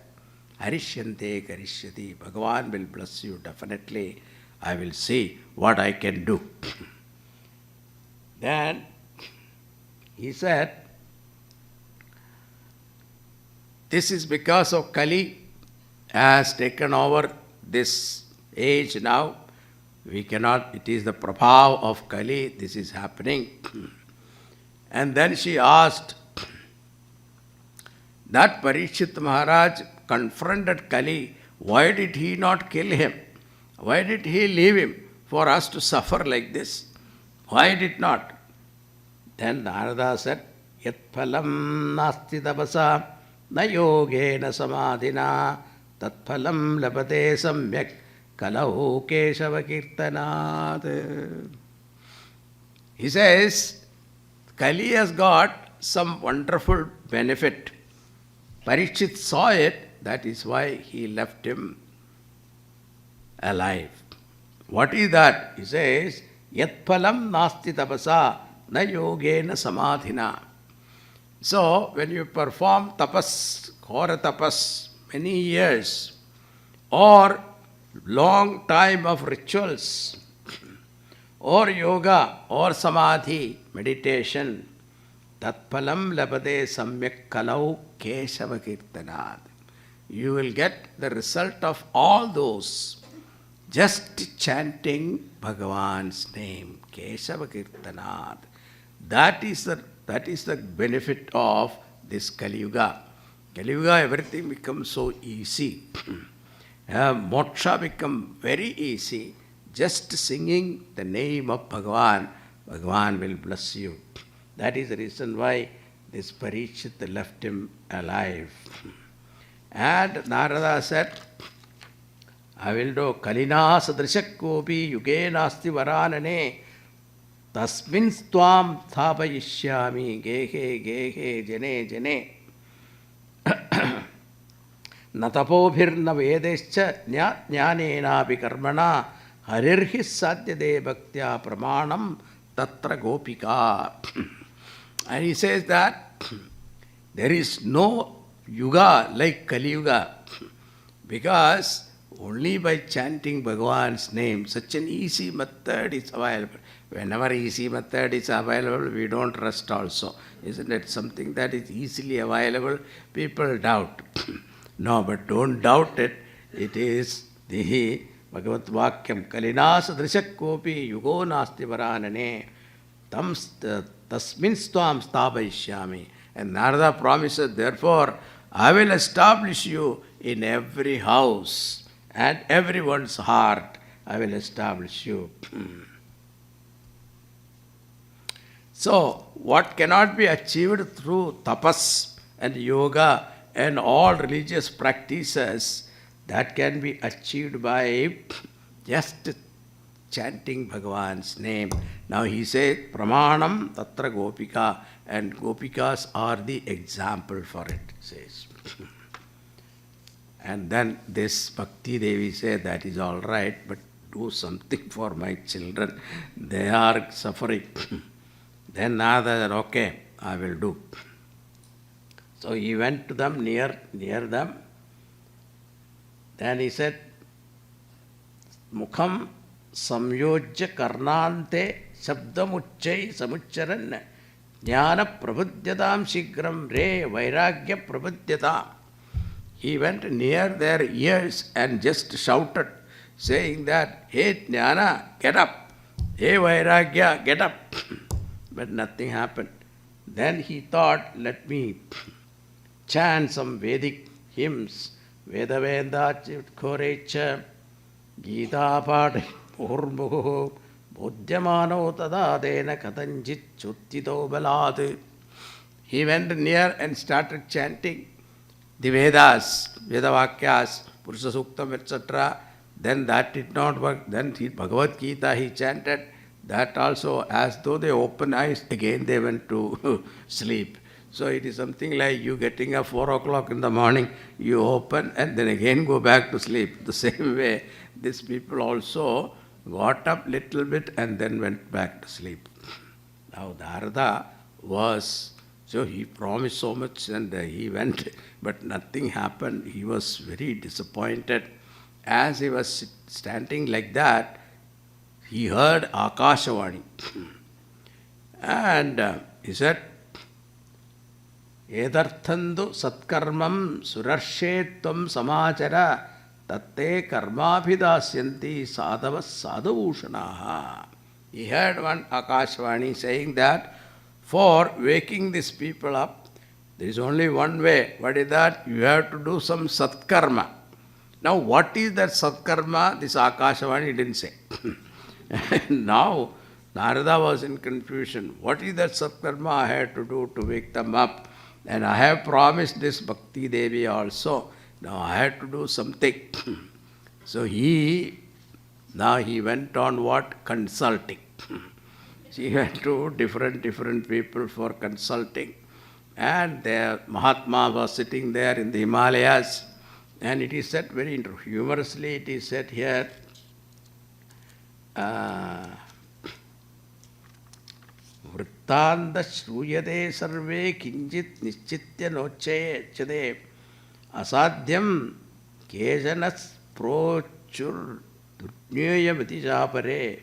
B: Harishyante Karishyati. Bhagavan will bless you definitely. I will see what I can do. Then he said, this is because of Kali has taken over this age now. We cannot, it is the prabhav of Kali, this is happening. And then she asked, that Parikshit Maharaj confronted Kali, why did he not kill him? Why did he leave him for us to suffer like this? Why did not? Then Narada said, Yat phalam nasti tapasa na yogena samadhina tat phalam labate samyak kalau keshava kirtanat. He says, Kali has got some wonderful benefit. Parikshit saw it, that is why he left him alive. What is that? He says, Yat phalam nasti tapasa na yogena samadhina. So, when you perform tapas, ghora tapas, many years, or long time of rituals, or yoga, or samadhi, meditation, tatpalam labade samyak kalau keshava kirtanad. You will get the result of all those just chanting Bhagavan's name, Keshava Kirtanad. That is the benefit of this Kali Yuga. Kali Yuga, everything becomes so easy. Moksha become very easy. Just singing the name of Bhagavan, Bhagavan will bless you. That is the reason why this Parikshit left him alive. And Narada said, I will do Kalina Sadrishakopi Yuge Nasti Varanane Tasmin Stvam Thapayishyami Gehe Gehe Jene Jene Natapobhirna Vedescha Jnanena Bikarmana Harirhi Satyade Bhaktya Pramanam Tatra Gopika. And he says that there is no yuga like Kali Yuga, because only by chanting Bhagavan's name, such an easy method is available. Whenever easy method is available, we don't rest also. Isn't it something that is easily available? People doubt. No, but don't doubt it. It is the Bhagavat Vakyam. Kalinas Drishakopi Yugo Nasti Varanane Tasmin Stvam Sthapaishyami. And Narada promises, therefore, I will establish you in every house and everyone's heart. I will establish you. So, what cannot be achieved through tapas and yoga and all religious practices, that can be achieved by just chanting Bhagavan's name. Now he says, Pramanam Tatra Gopika, and Gopikas are the example for it, says. And then this Bhakti Devi said, that is all right, but do something for my children. They are suffering. Then Nada said, okay, I will do. So he went to them, near them. Then he said, Mukham samyojya karnante shabdamuchai samucharan jnana prabhudyadam shigram re vairagya prabhudyadam. He went near their ears and just shouted, saying that, hey Jnana, get up. Hey Vairagya, get up. But nothing happened. Then he thought, let me chant some Vedic hymns. Veda Veda Korecha Gita Pad Urmuhu Bodhyamano Tada Dena Katanjit Chuttito Balad. He went near and started chanting the Vedas, Vedavakyas, Purusha Suktam, etc. Then that did not work. Then Bhagavad Gita he chanted. That also, as though they open eyes, again they went to sleep. So it is something like you getting up 4 o'clock in the morning, you open and then again go back to sleep. The same way, these people also got up little bit and then went back to sleep. Now Narada was, so he promised so much and he went, but nothing happened. He was very disappointed. As he was standing like that, he heard Akashavani. And he said, Edarthandu satkarmam surarshetvam samachara tatte karmabhidasyanti sadhavas sadhavūshanaha. He heard one Akashavani saying that for waking these people up, there is only one way. What is that? You have to do some satkarma. Now what is that satkarma? This Akashavani didn't say. Now Narada was in confusion. What is that satkarma I had to do to wake them up? And I have promised this Bhakti Devi also. Now I had to do something. So he went on what? Consulting. He went to different people for consulting. And the Mahatma was sitting there in the Himalayas. And it is said very humorously, it is said here, Vrittanda Shruyade Sarve Kinjit Nischitya Nochayachade Asadhyam Kejanas Prochur Durnyaya Matijapare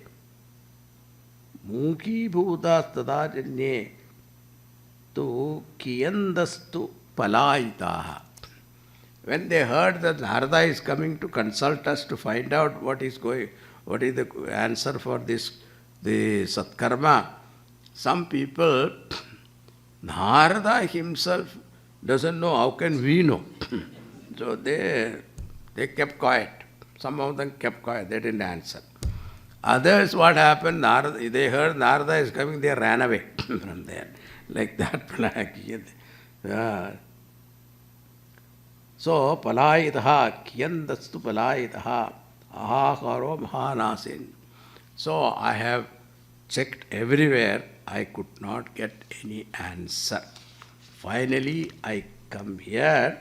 B: Muki Bhuta Tadajanye Tu Kiyandastu Palaitaha. When they heard that Narada is coming to consult us to find out what is the answer for the Satkarma, some people, Narada himself doesn't know, how can we know? So they kept quiet. Some of them kept quiet, they didn't answer. Others, what happened, Narada, they heard Narada is coming, they ran away from there. Like that. So, palayitaha, kiyandastu palayitaha, ahakaro mahanasin. So, I have checked everywhere, I could not get any answer. Finally, I come here,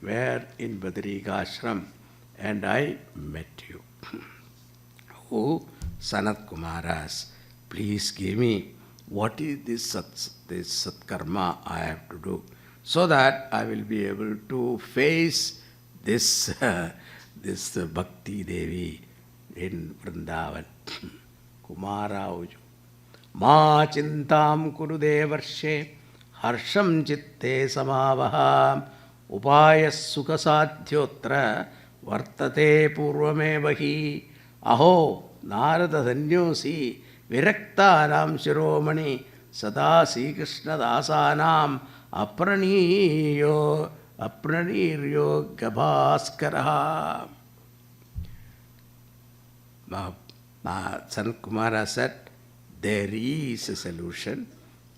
B: where in Badrikashram, and I met you. Oh, Sanat Kumaras, please give me what is this Satkarma I have to do, so that I will be able to face this Bhakti Devi in Vrindavan. Kumara Uju. Ma chintam kurude varshe harsham chitte samavaha upayas sukha sadhyotra vartate purvamevahi aho narada dhanyosi viraktanam shiromani sada Sri Krishna dasanam apraniryo gabhaskaraha. Sanat Kumara said, there is a solution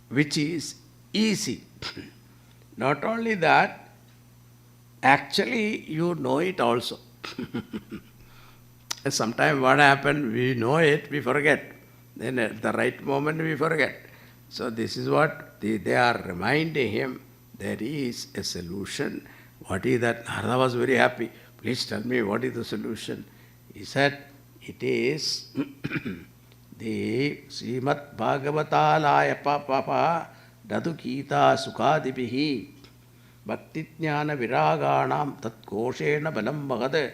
B: which is easy. Not only that, actually you know it also. Sometimes what happens, we know it, we forget. Then at the right moment we forget. So this is what they are reminding him, there is a solution. What is that? Narada was very happy. Please tell me what is the solution. He said, it is the Srimad Bhagavata Saptaha Dadu Kita Sukadipihi Bhakti Jnana Viraganam Tat Koshena Balam Bhagade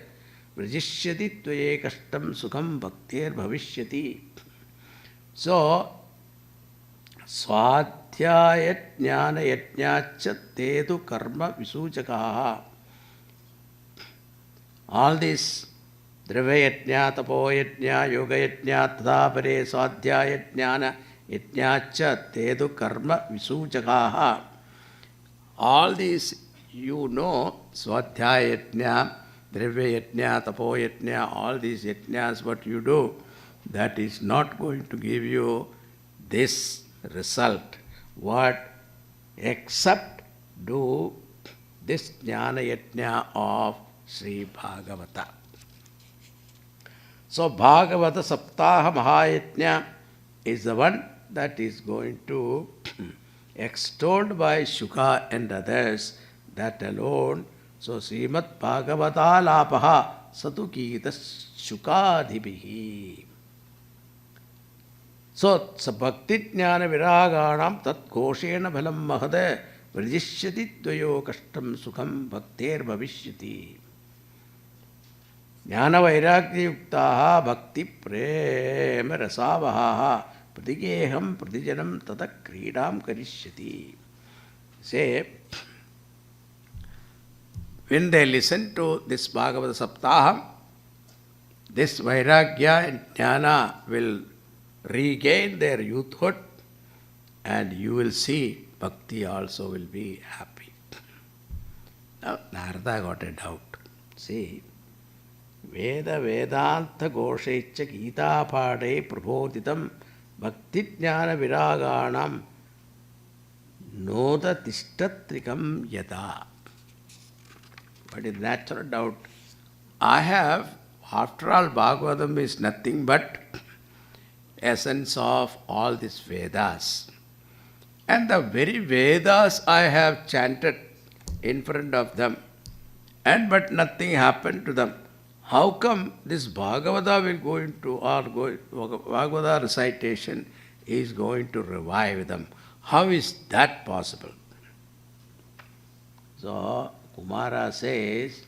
B: Vrajishyati Tvaye Kashtam Sukham Bhaktir Bhavishyati. So, Swadhyaya Jnana Yajnacha Tedu Karma Visuchakaha. All these Dravayajna, Tapoyajna, Yogayajna, Tadapare, Swadhyayajnana, Yajnacha, Tedu Karma Visuchakaha. All these you know, Swadhyayajna, Dravayajna, Tapoyajna, all these yajnas, what you do, that is not going to give you this result. What? Except do this Jnana Yajna of Sri Bhagavata. So Bhagavata Saptaha Mahayajna is the one that is going to extolled by Shuka and others, that alone. So Srimad Bhagavata Lapaha Satukita Shukadhibihi. So Bhakti Jnana Viraganam Tat Koshena Bhalam Mahade Vrajishyati Dvayo Kashtam Sukham Bhaktir Bhavishyati. Jnana Vairagya Yuktaha Bhakti Prema Rasavaha Pratigeham Pratijanam Tata Kridam Karishyati. Say, when they listen to this Bhagavata Saptaha, this Vairagya and Jnana will regain their youthhood, and you will see Bhakti also will be happy. Now, Narada got a doubt. See, Veda Vedanta Goshecha Gita Pade Prabodhitam Bhakti Jnana Viraganam Noda Tishtatrikam Yada. But in natural doubt, I have, after all, Bhagavatam is nothing but essence of all these Vedas. And the very Vedas I have chanted in front of them, and but nothing happened to them. How come this Bhagavata will go into, or Bhagavata recitation is going to revive them. How is that possible? So, Kumara says,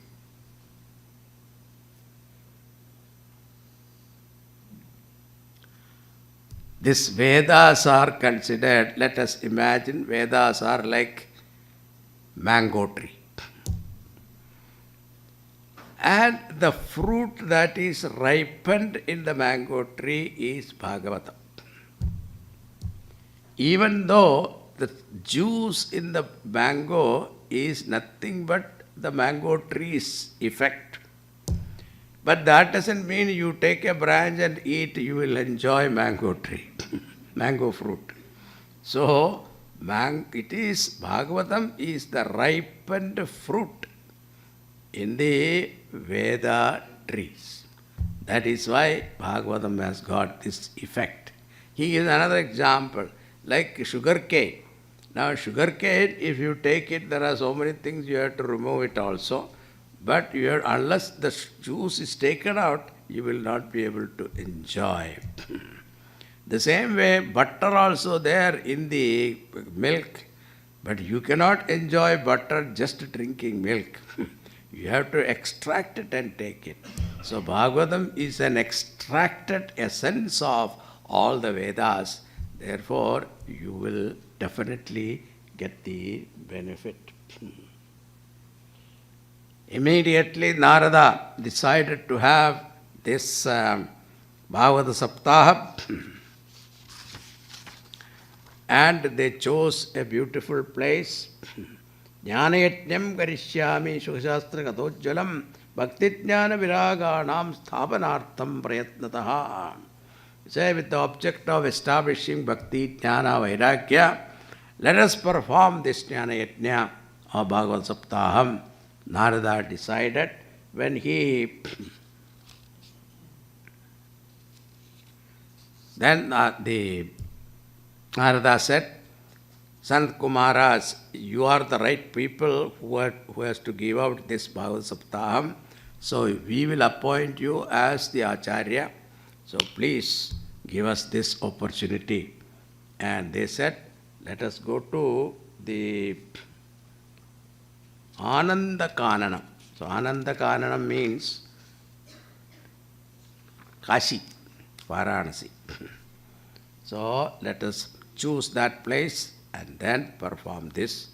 B: these Vedas are considered, let us imagine Vedas are like mango tree. And the fruit that is ripened in the mango tree is Bhagavatam. Even though the juice in the mango is nothing but the mango tree's effect. But that doesn't mean you take a branch and eat, you will enjoy mango tree, mango fruit. So, it is, Bhagavatam is the ripened fruit in the Veda trees. That is why Bhagavatam has got this effect. He gives another example, like sugar cane. Now sugar cane, if you take it, there are so many things you have to remove it also. But unless the juice is taken out, you will not be able to enjoy. The same way, butter also there in the milk. But you cannot enjoy butter just drinking milk. You have to extract it and take it. So Bhagavatam is an extracted essence of all the Vedas. Therefore, you will definitely get the benefit. Immediately Narada decided to have this Bhagavata Saptaha and they chose a beautiful place. Jnanayatnyam karishyami Shukhashastra Katojjalam Bhaktijnana Viraganam Sthapanartham Prayatnataha. Say, with the object of establishing Bhakti, Jnana, Vairagya, let us perform this Jnana Yajna of Bhagavata Saptaham. Narada decided when he then the Narada said, Sant Kumaras, you are the right people who has to give out this Bhagavata Saptaham. So we will appoint you as the Acharya. So please give us this opportunity. And they said, let us go to the Ananda Kananam. So Ananda Kananam means Kashi, Varanasi. So let us choose that place and then perform this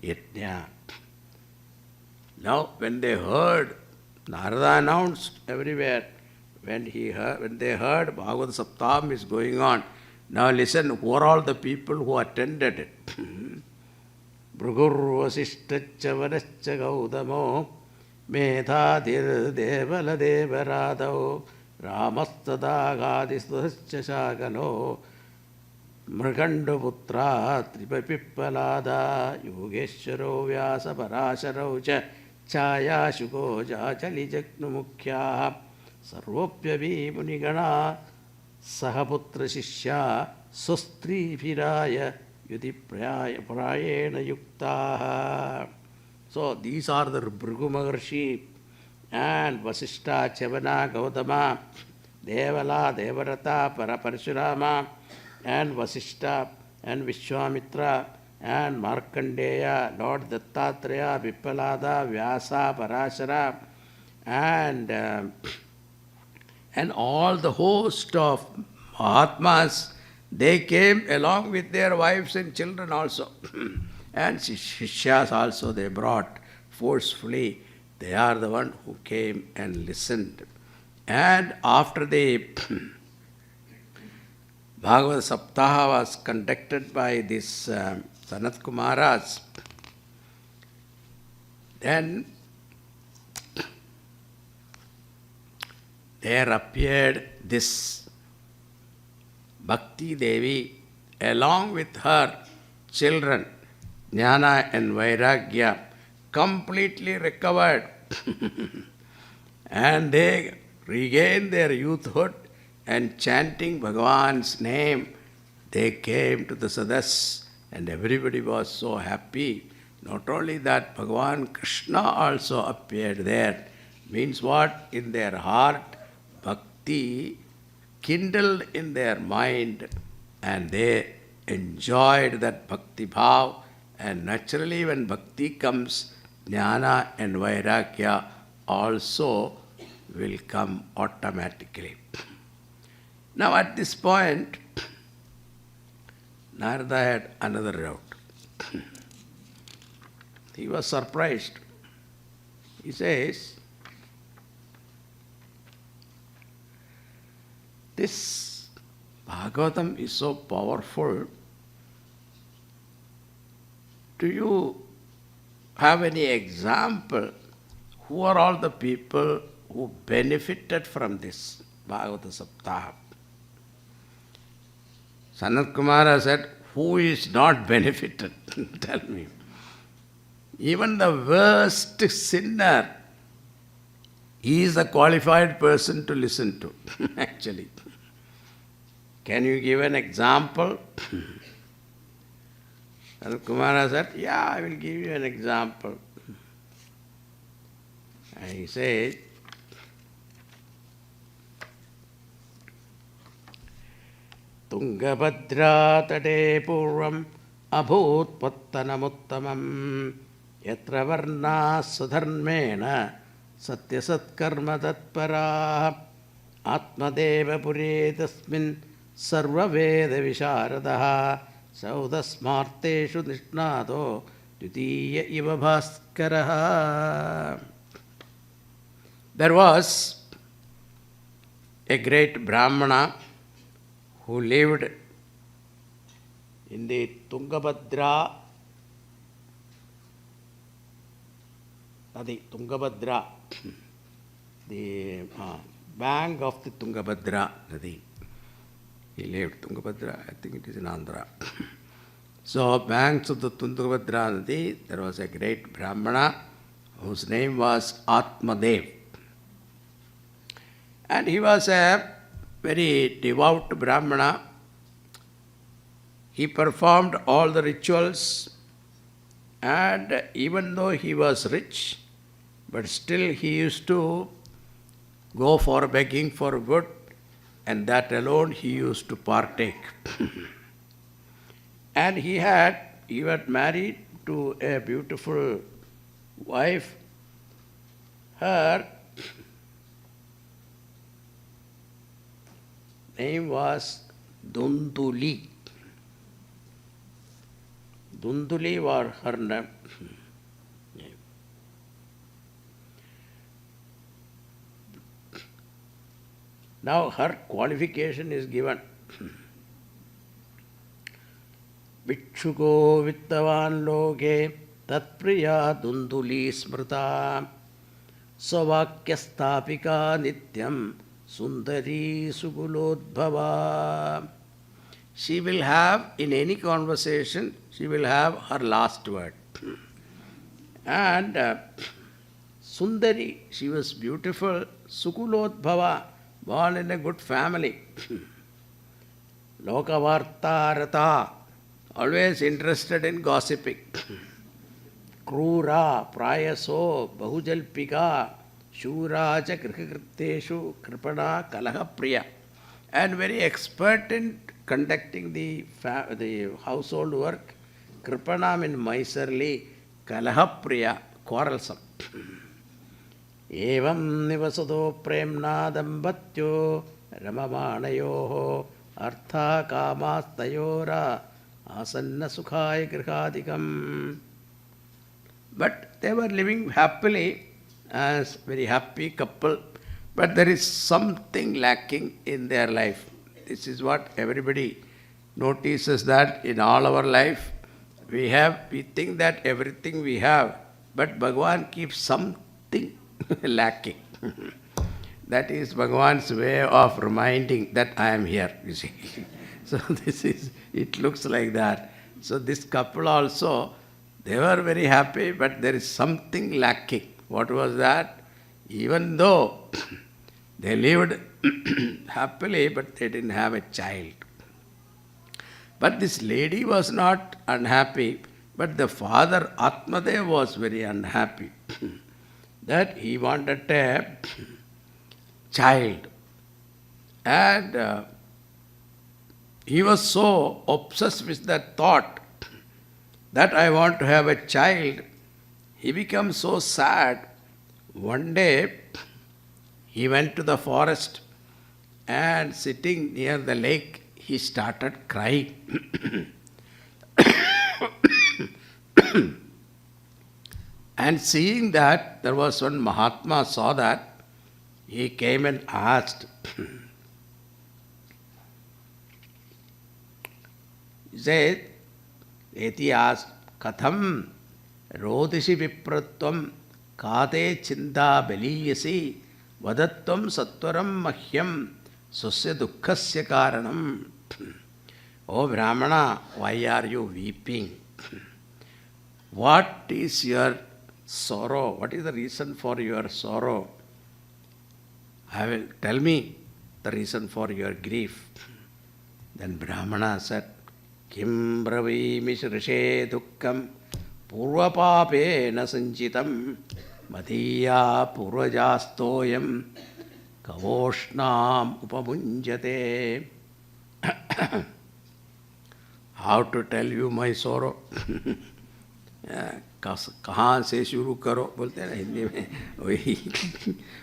B: yajna. Now when they heard, Narada announced everywhere, when they heard Bhagavata Saptaham is going on, now listen, who are all the people who attended it? Bhrugurvasishtacha vanascha gaudamo medhadir devala devaradao ramastadagadistascha shagano mrigandaputra tripapippalada yogeshwaro vyasa parasharau cha chaya shuko jachali jaknumukhya sarvopyavi munigana sahaputra shishya sustri viraya yudi prayena yuktaha. So these are the Bhrigu Maharshi and Vasishta, Chavana, Gautama, Devala, Devarata, Paraparshurama and Vasishta and Vishwamitra and Markandeya, Lord Dattatreya, Vippalada, Vyasa, Parashara and all the host of Mahatmas, they came along with their wives and children also. And Shishyas also they brought forcefully. They are the one who came and listened. And after the Bhagavata Saptaha was conducted by this Sanat Kumaras, then there appeared this Bhakti Devi along with her children, Jnana and Vairagya, completely recovered. And they regained their youthhood and chanting Bhagavan's name, they came to the Sadas and everybody was so happy. Not only that, Bhagavan Krishna also appeared there. Means what? In their heart, Bhakti kindled in their mind and they enjoyed that bhakti bhav, and naturally when bhakti comes, jnana and vairagya also will come automatically. Now at this point, Narada had another doubt. He was surprised. He says, this Bhagavatam is so powerful. Do you have any example? Who are all the people who benefited from this Bhagavata Saptaha? Sanat Kumara said, who is not benefited? Tell me. Even the worst sinner, he is a qualified person to listen to, actually. Can you give an example? Sanat Kumara said, yeah, I will give you an example. And he said, Tungabhadra tade purvam abhut pattanamuttamam yatra varna sudharmena satyasat karma tatpara atmadeva pure tasmin sarva veda visharadaha saudasmarteshu nishnado dvitiya iva bhaskaraha. There was a great Brahmana who lived in the Tungabhadra Nadi, Tungabhadra, the bank of the Tungabhadra Nadi. He lived Tungabhadra, I think it is in Andhra. So, banks of the Tungabhadra Nadi, there was a great Brahmana whose name was Atmadev. And he was a very devout Brahmana. He performed all the rituals, and even though he was rich, but still he used to go for begging for wood, and that alone he used to partake. And he had married to a beautiful wife. Her name was Dunduli. Dunduli was her name. Now her qualification is given. Vikshuko vittavan loge tatpriya Dunduli smrita Savakyastapika nityam Sundari Sugulodbhava. She will have, in any conversation, she will have her last word. And Sundari, she was beautiful, Sukulodbhava, born in a good family. Lokavartarata, always interested in gossiping. Krura, Prayaso, Bahujalpika, Shuraja Krikriteshu Kripana Kalahapriya, and very expert in conducting the household work. Kripana means miserly, Kalahapriya, quarrelsome. Evam nivasado premna dambatyo ramamanayoho artha kamastayora asanna sukhaya grihadikam. But they were living happily as very happy couple, but there is something lacking in their life. This is what everybody notices, that in all our life we think that everything we have, but Bhagavan keeps something lacking. That is Bhagavan's way of reminding that I am here, you see. So it looks like that. So this couple also, they were very happy, but there is something lacking. What was that? Even though they lived happily, but they didn't have a child. But this lady was not unhappy, but the father Atmadev was very unhappy. That he wanted a child. And he was so obsessed with that thought that I want to have a child. He became so sad. One day, he went to the forest and sitting near the lake, he started crying. And seeing that, there was one Mahatma saw that, he came and asked, he said, Eti asked, Katham Rodishi Vipratvam Kate Chinda Beliyasi Vadatvam Sattvaram Mahyam Susya Dukkhasya Karanam. O Brahmana, why are you weeping? What is your sorrow? What is the reason for your sorrow? Tell me the reason for your grief. Then Brahmana said, Kim bravimi shrishe dukkham purvapape na sanchitam madhiya purvajastoyam kavoshnam upamunjate. How to tell you my sorrow? कहाँ से शुरू करो बोलते हैं ना हिंदी में वही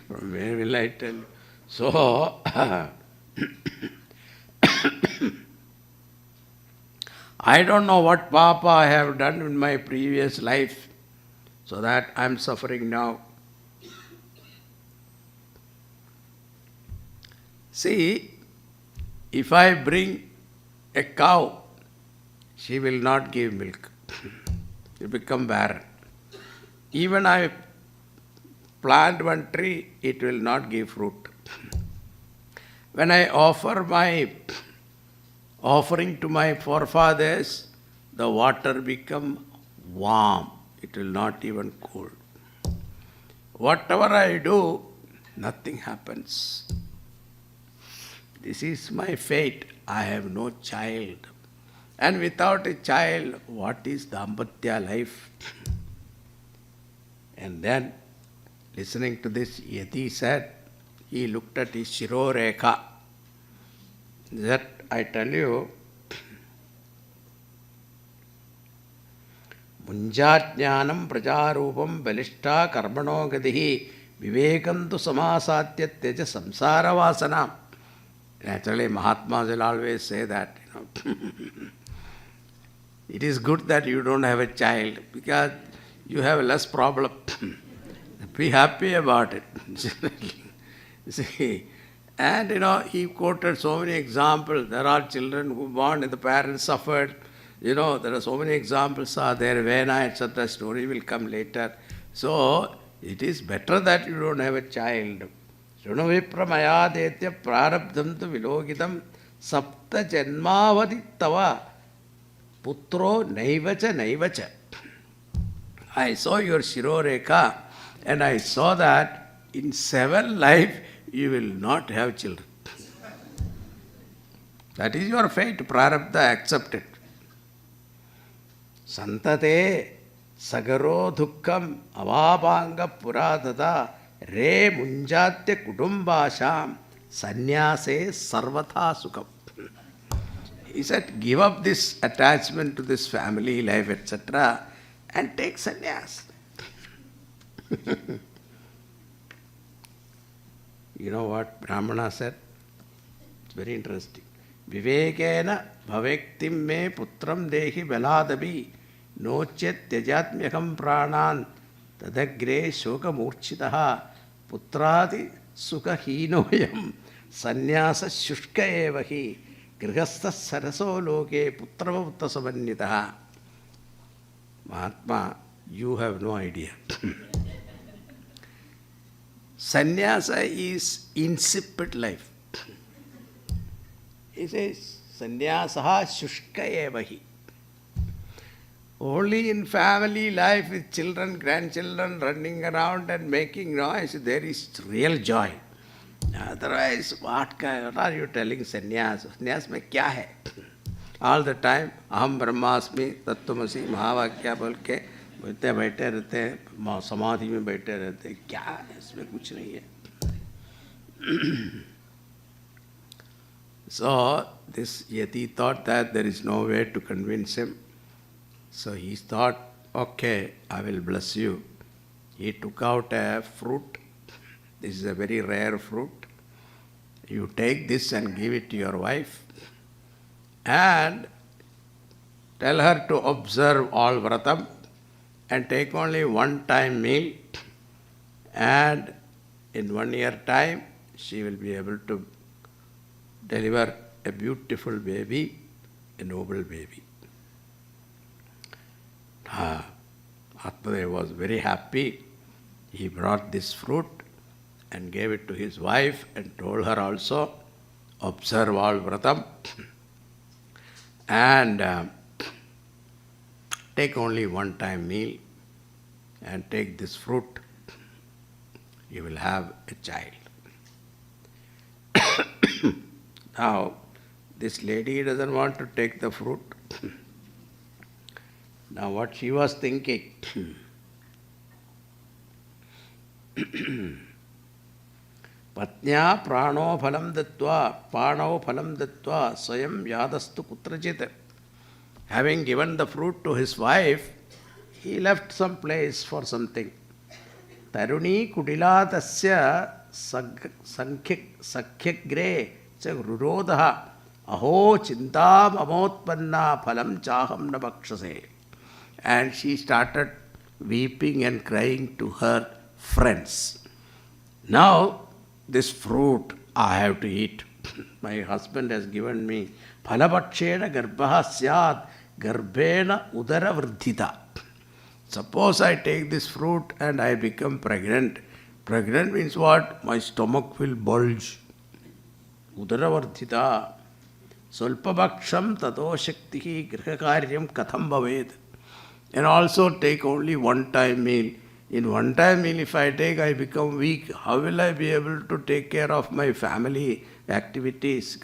B: from where will I tell you? So I don't know what papa I have done in my previous life so that I am suffering now. See, if I bring a cow, she will not give milk. It will become barren. Even I plant one tree, it will not give fruit. When I offer my offering to my forefathers, the water become warm. It will not even cool. Whatever I do, nothing happens. This is my fate. I have no child. And without a child, what is Dampatya life? And then, listening to this, Yati said, he looked at his Shirorekha. That I tell you, Munjatnyanam prajarupam balishta karmano gadihi vivekantu samasatya teja samsara vasana. Naturally, Mahatmas will always say that, It is good that you don't have a child because you have less problem. Be happy about it. See, and he quoted so many examples. There are children who born and the parents suffered. There are so many examples are there. Vena, etc. Story will come later. So, it is better that you don't have a child. Shrunavipra detya prarabdham tu vilogitam sapta janmavadi tava putro naivacha naivacha. I saw your Shiroreka and I saw that in 7 lives you will not have children. That is your fate, prarabdha, accept it. Santate sagaro dukkham avapanga puradada re munjatya kudumbasham sannyase sarvatha sukham. He said, give up this attachment to this family life, etc. and take sannyas. You know what Brahmana said? It's very interesting. Vivekena bhavektim me putram dehi veladabi nochet tyajatmyakam pranan tadagre shoka murchitaha putrati sukha hinoyam sannyasa shushka evahi grihastha saraso loke putravavutta samannitaha. Mahatma, you have no idea. Sannyasa is insipid life. He says, Sannyasaha shushka evahi. Only in family life with children, grandchildren running around and making noise, there is real joy. Otherwise, what are you telling sannyas? Sannyas mein kya hai? All the time, aham brahmasmi, tattvamasi, mahavakya बोल के बैठे रहते हैं, समाधि में बैठे रहते हैं. क्या है? इसमें कुछ नहीं है. So this Yati thought that there is no way to convince him. So he thought, okay, I will bless you. He took out a fruit. This is a very rare fruit. You take this and give it to your wife and tell her to observe all vratam and take only one time meal, and in 1 year time she will be able to deliver a beautiful baby, a noble baby. Atmadev was very happy. He brought this fruit and gave it to his wife and told her also, observe all vratam and take only one time meal and take this fruit. You will have a child. Now, this lady doesn't want to take the fruit. Now, what she was thinking, Patnya prano phalam dattva, pano phalam dattva, swayam yadastu kutrachit. Having given the fruit to his wife, he left some place for something. Taruni kudila tasya sakhyagre cha rurodha aho chintam amotpanna phalam chaham na bakshase. And she started weeping and crying to her friends. Now, this fruit I have to eat. My husband has given me phalabakshena garbha syad garbhena udara vrdhita. Suppose I take this fruit and I become pregnant. Pregnant means what? My stomach will bulge. Udara vrdhita. Solpabaksham tato shaktihi grihakaryam katham bhaved. And also take only one time meal. In one time meal, if I take, I become weak. How will I be able to take care of my family activities,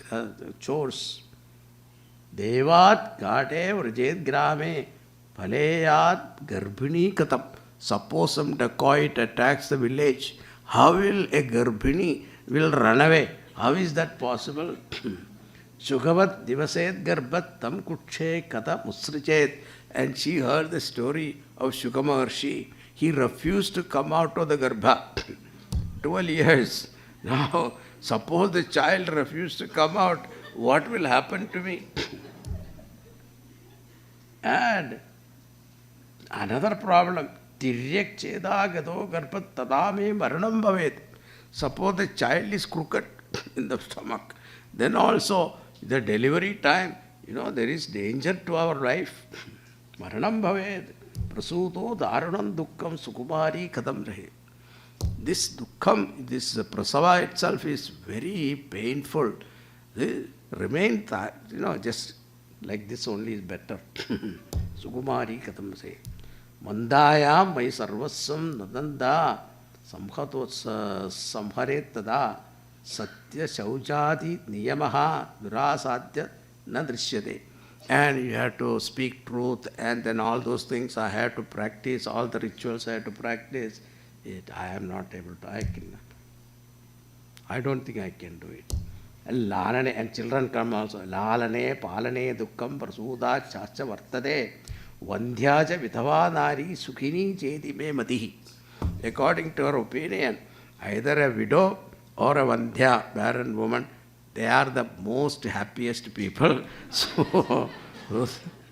B: chores? Devat gate vrajed grame phaleyat garbhini katam. Suppose some dacoit attacks the village. How will a garbhini will run away? How is that possible? Shugavat divased garbat tam kutshe kata musrichet. And she heard the story of Shuka Maharshi. He refused to come out of the garbha. 12 years. Now, suppose the child refused to come out, what will happen to me? And another problem, tiryak cheda gado garpat tadame maranam bhavet. Suppose the child is crooked in the stomach. Then also, the delivery time, there is danger to our life. Maranam bhaved. Prasuto dharanam dukkham sukumari kadam rahe. This dukkham, this prasava itself is very painful. Remain, just like this only is better. Sukumari kadam rahe. Mandayam vai sarvasam nadanda samhato samharet tada satya shaujadi niyamaha virasadya na drishyate. And you have to speak truth, and then all those things I have to practice, all the rituals I have to practice. I am not able to, I don't think I can do it. And children come also. Lalane, palane, dukkam, prasuda, chacha vartade, vandhyaja vidhava nari, sukhini chedi me matihi. According to her opinion, either a widow or a vandhya, barren woman, they are the most happiest people.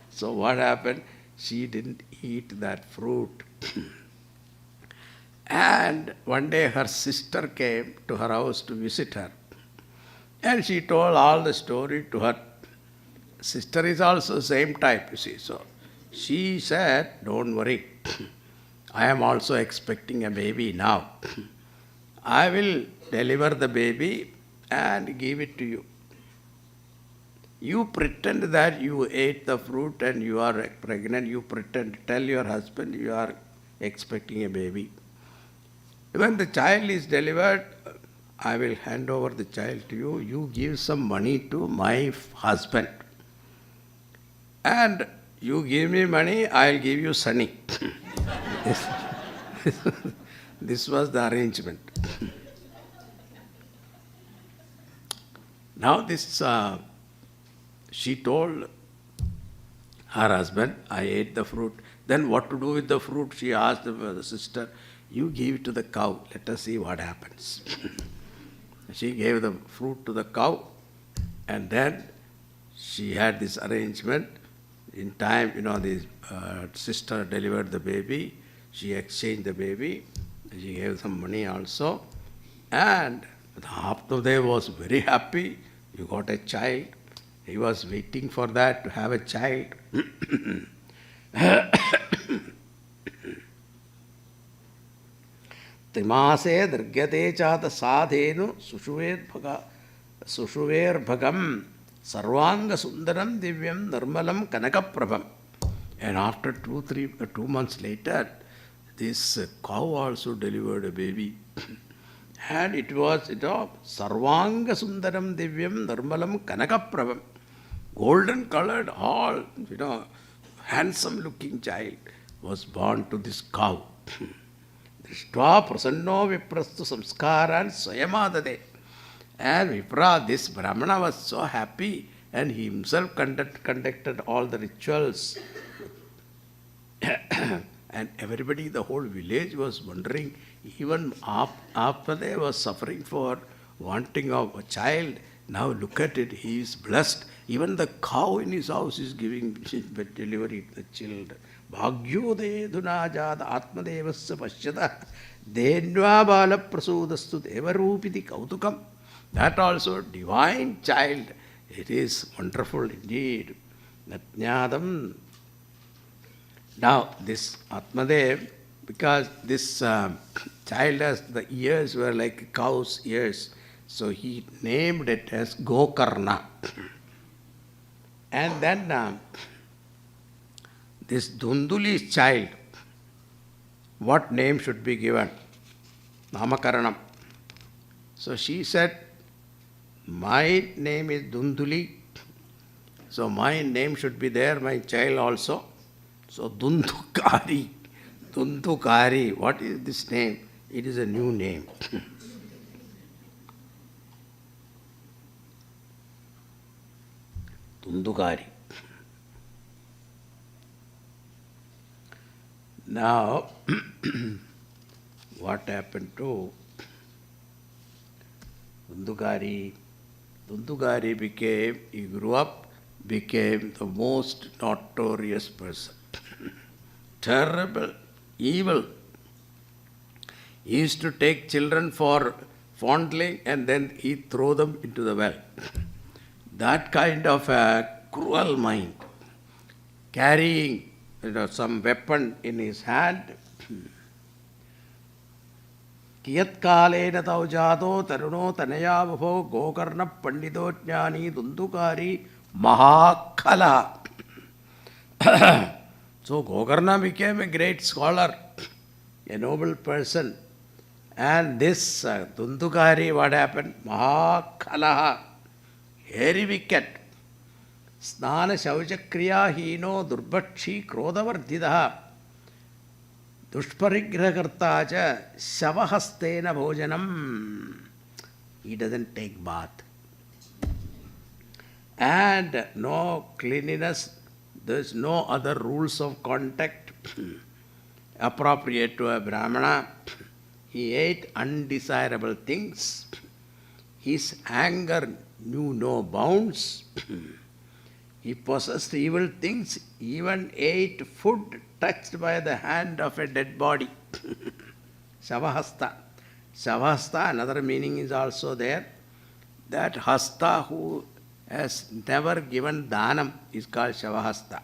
B: So what happened? She didn't eat that fruit. And one day her sister came to her house to visit her. And she told all the story to her. Sister is also same type, you see. So she said, don't worry. I am also expecting a baby now. I will deliver the baby and give it to you. You pretend that you ate the fruit and you are pregnant. You pretend, tell your husband you are expecting a baby. When the child is delivered, I will hand over the child to you. You give some money to my husband. And you give me money, I will give you Sunny. This was the arrangement. Now this, she told her husband, I ate the fruit. Then what to do with the fruit? She asked the sister, you give it to the cow. Let us see what happens. She gave the fruit to the cow, and then she had this arrangement. In time, the sister delivered the baby. She exchanged the baby. She gave some money also. And the Apnadev was very happy. You got a child. He was waiting for that, to have a child. Trimase dirgyate chata sadhenu sushuver bhagam sarvanga sundaram divyam nirmalam kanakaprabham. And after 2 months later, this cow also delivered a baby. And it was, sarvanga sundaram divyam nirmalam kanakaprabham. Golden colored, all, handsome looking child was born to this cow. Drishtva prasanno viprastu samskaran swayamadade. And Vipra, this Brahmana was so happy, and he himself conducted all the rituals. And everybody, the whole village was wondering, even after they were suffering for wanting of a child, now look at it, he is blessed. Even the cow in his house is delivering the children. Bhagyode dhunajada atmadevasya pashyata denva bala prasodastu devarupiti kautukam. That also divine child. It is wonderful indeed. Natnyadam. Now this Atmadev, because this child has, the ears were like cow's ears, so he named it as Gokarna. And then this Dunduli's child, what name should be given? Namakaranam. So she said, my name is Dunduli, so my name should be there, my child also. So Dundukari. Dundukari. What is this name? It is a new name. Dundukari. Now, what happened to Dundukari? Dundukari he grew up, became the most notorious person. Terrible, evil. He used to take children for fondling and then he throw them into the well. That kind of a cruel mind. Carrying some weapon in his hand. Kiyat kalena taujado taruno tanayavabho gokarna pandido jnani dundukari mahakala. So Gokarna became a great scholar, a noble person. And this Dundukari, what happened? Mahakalaha, very wicked. Snana Shauchakriya hino durbakshi krodhavardidaha dushparigrahartacha shavahastena bhojanam. He doesn't take bath. And no cleanliness. There is no other rules of contact appropriate to a Brahmana. He ate undesirable things. His anger knew no bounds. He possessed evil things, even ate food touched by the hand of a dead body. Shavahasta. Shavahasta, another meaning is also there. That hasta who has never given dhanam is called Shavahasta.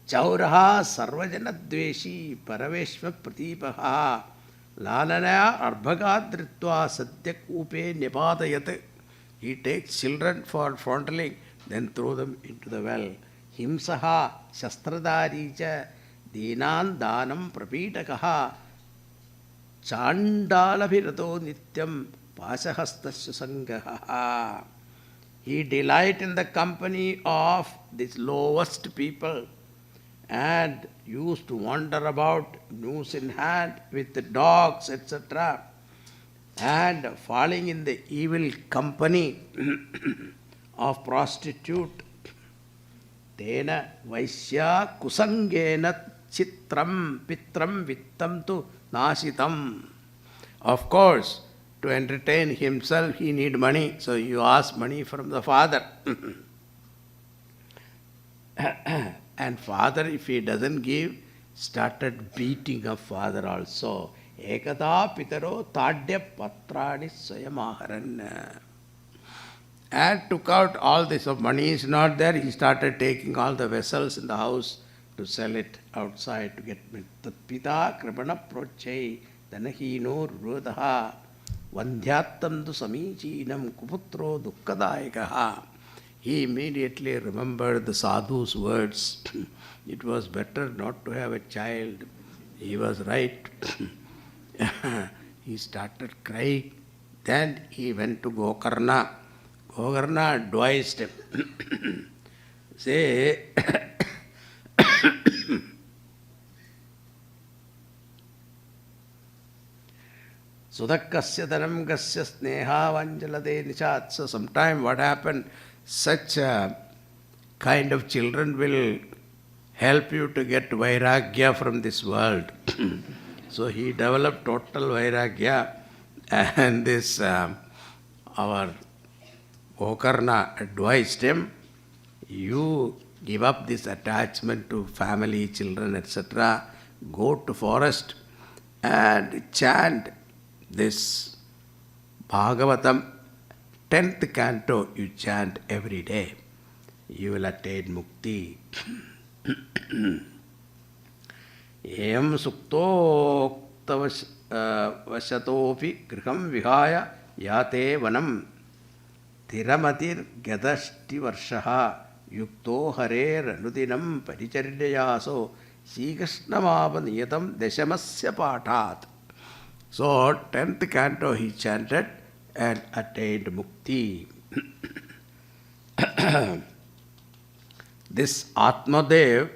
B: Chauraha sarvajanadveshi paraveshva pratipaha lalana arbhagadritva sadyakupe nipadayat. He takes children for fondling, then throw them into the well. Himsaha shastradaricha dinan dhanam prapitakaha chandalabhirato nityam pasahastasya sangaha. He delight in the company of these lowest people and used to wander about, noose in hand, with the dogs, etc. and falling in the evil company of prostitute. Tena vaisya kusangena chitram pitram vittam tu nasitam. Of course, to entertain himself he need money, so you ask money from the father. And father, if he doesn't give, started beating up father also. Ekada pitaro tadya patrani swayamaharan. And took out all this. So money is not there. He started taking all the vessels in the house to sell it outside to get milk. Tat pita kripana prochai danahino rudaha vandhyattam tu samichinam kuputro dukkadayakaha. He immediately remembered the sadhu's words. It was better not to have a child. He was right. He started crying. Then he went to Gokarna. Gokarna advised him. Say, Sudakasya dhanam gasya sneha vanjalade nishat. So sometime what happened, such kind of children will help you to get vairagya from this world. So he developed total vairagya, and this our Gokarna advised him, you give up this attachment to family, children, etc. Go to forest and chant this Bhagavatam, 10th canto you chant every day. You will attain mukti. Em sukto vasatopi griham vihaya yate vanam tiramatir gadashti varshaha yukto harer anudinam parichariyaso Srikrishna niyatam deshamasya patat. So 10th canto he chanted and attained mukti. This Atmadev,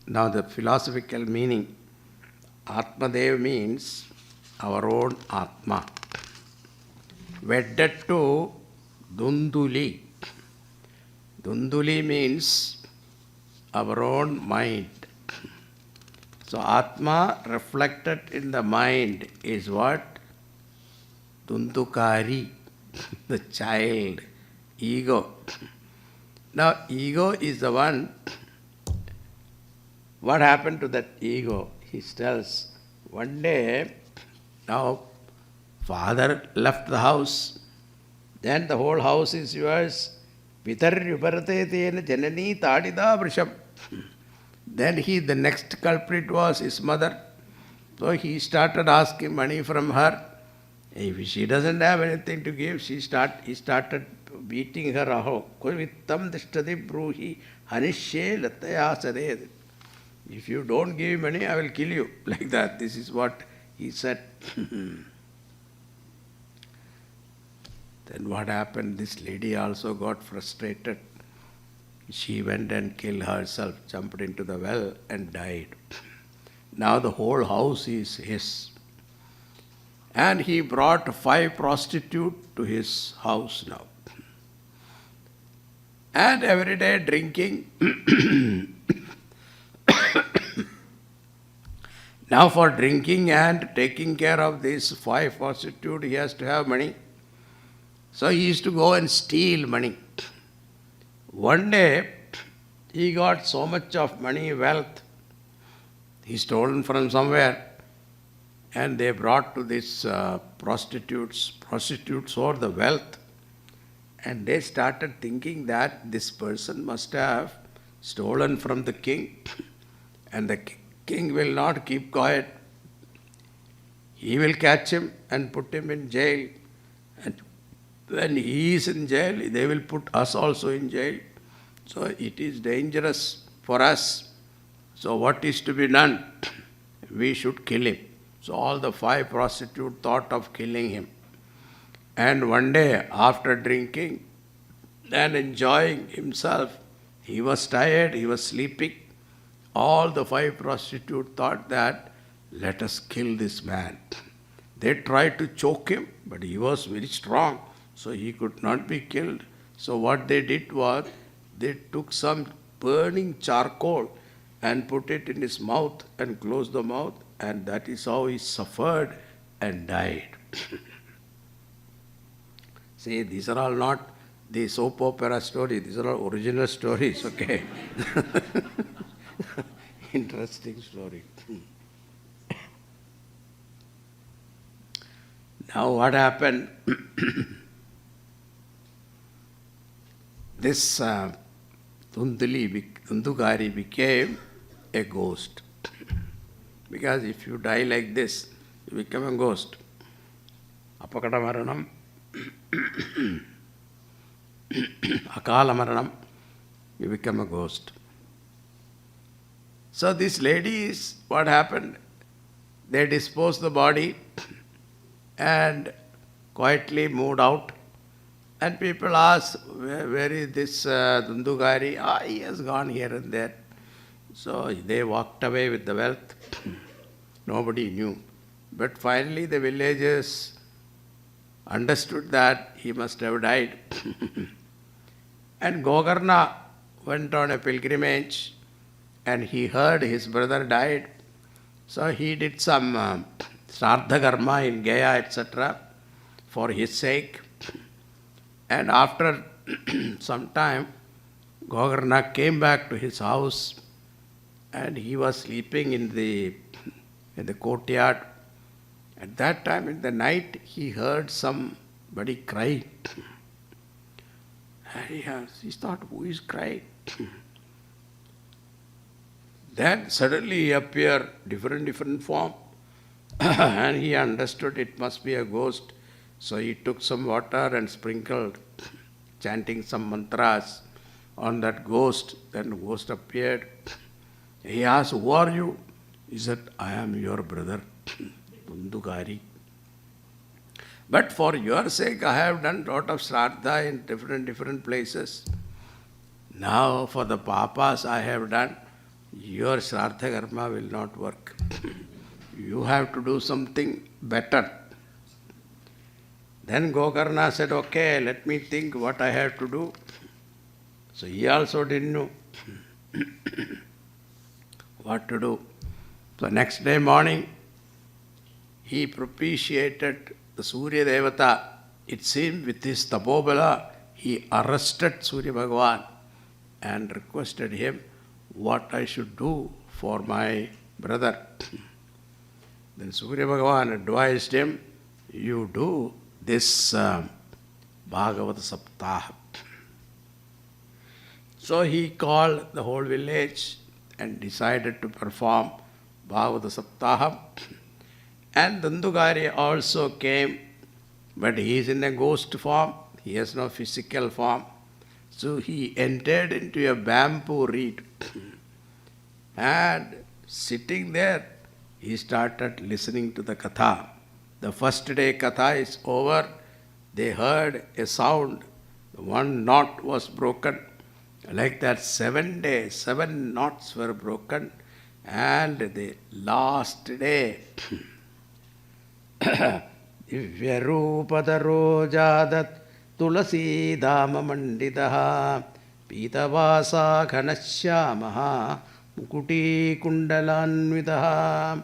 B: now the philosophical meaning, Atmadev means our own Atma, wedded to Dunduli. Dunduli means our own mind. So Atma reflected in the mind is what? Dundukari, the child, ego. Now ego is the one. What happened to that ego? He tells, one day, now father left the house, then the whole house is yours. Pitar yuparate tena janani tadida vrisham. Then the next culprit was his mother. So he started asking money from her. If she doesn't have anything to give, he started beating her. Aho, vittam dishtadi bruhi hanishye lataya saded. If you don't give money, I will kill you. Like that. This is what he said. Then what happened? This lady also got frustrated. She went and killed herself, jumped into the well and died. Now the whole house is his. And he brought 5 prostitutes to his house now. And every day drinking. Now for drinking and taking care of these 5 prostitutes, he has to have money. So he used to go and steal money. One day, he got so much of money, wealth, he stolen from somewhere, and they brought to these prostitutes. Prostitutes saw the wealth, and they started thinking that this person must have stolen from the king, and the king will not keep quiet. He will catch him and put him in jail. And when he is in jail, they will put us also in jail. So it is dangerous for us. So what is to be done? We should kill him. So all the 5 prostitutes thought of killing him. And one day, after drinking and enjoying himself, he was tired, he was sleeping. All the 5 prostitutes thought that, let us kill this man. They tried to choke him, but he was very strong, so he could not be killed. So what they did was, they took some burning charcoal and put it in his mouth and closed the mouth, and that is how he suffered and died. See, these are all not the soap opera stories, these are all original stories, okay? Interesting story. Now what happened? This Dundugari became a ghost. Because if you die like this, you become a ghost. Apakada maranam, akala maranam, you become a ghost. So these ladies, what happened? They disposed the body and quietly moved out. And people asked, where is this Dundugari? He has gone here and there. So they walked away with the wealth. Nobody knew. But finally the villagers understood that he must have died. And Gokarna went on a pilgrimage and he heard his brother died. So he did some Sraddha Karma in Gaya, etc. for his sake. And after some time, Gokarna came back to his house and he was sleeping in the courtyard. At that time in the night, he heard somebody crying. And he thought, who is crying? Then suddenly he appeared different form. And he understood it must be a ghost. So he took some water and sprinkled, chanting some mantras on that ghost. Then the ghost appeared. He asked, who are you? He said, I am your brother, Dundugari. But for your sake, I have done lot of Shraddha in different places. Now for the papas I have done, your Shraddha Karma will not work. You have to do something better. Then Gokarna said, okay, let me think what I have to do. So he also didn't know what to do. So next day morning, he propitiated the Surya Devata. It seemed with his tapobala, he arrested Surya Bhagavan and requested him what I should do for my brother. Then Surya Bhagavan advised him, you do this Bhagavata Saptaha. So he called the whole village and decided to perform Bhagavata Saptaha. And Dundugari also came, but he is in a ghost form, he has no physical form. So he entered into a bamboo reed and sitting there, he started listening to the katha. The first day katha is over, they heard a sound, one knot was broken. Like that 7 days, 7 knots were broken. And the last day, Divyarupadaro jadat tulasi dama mandidaha pitavasa ghanashyamaha mukuti kundalanvidaha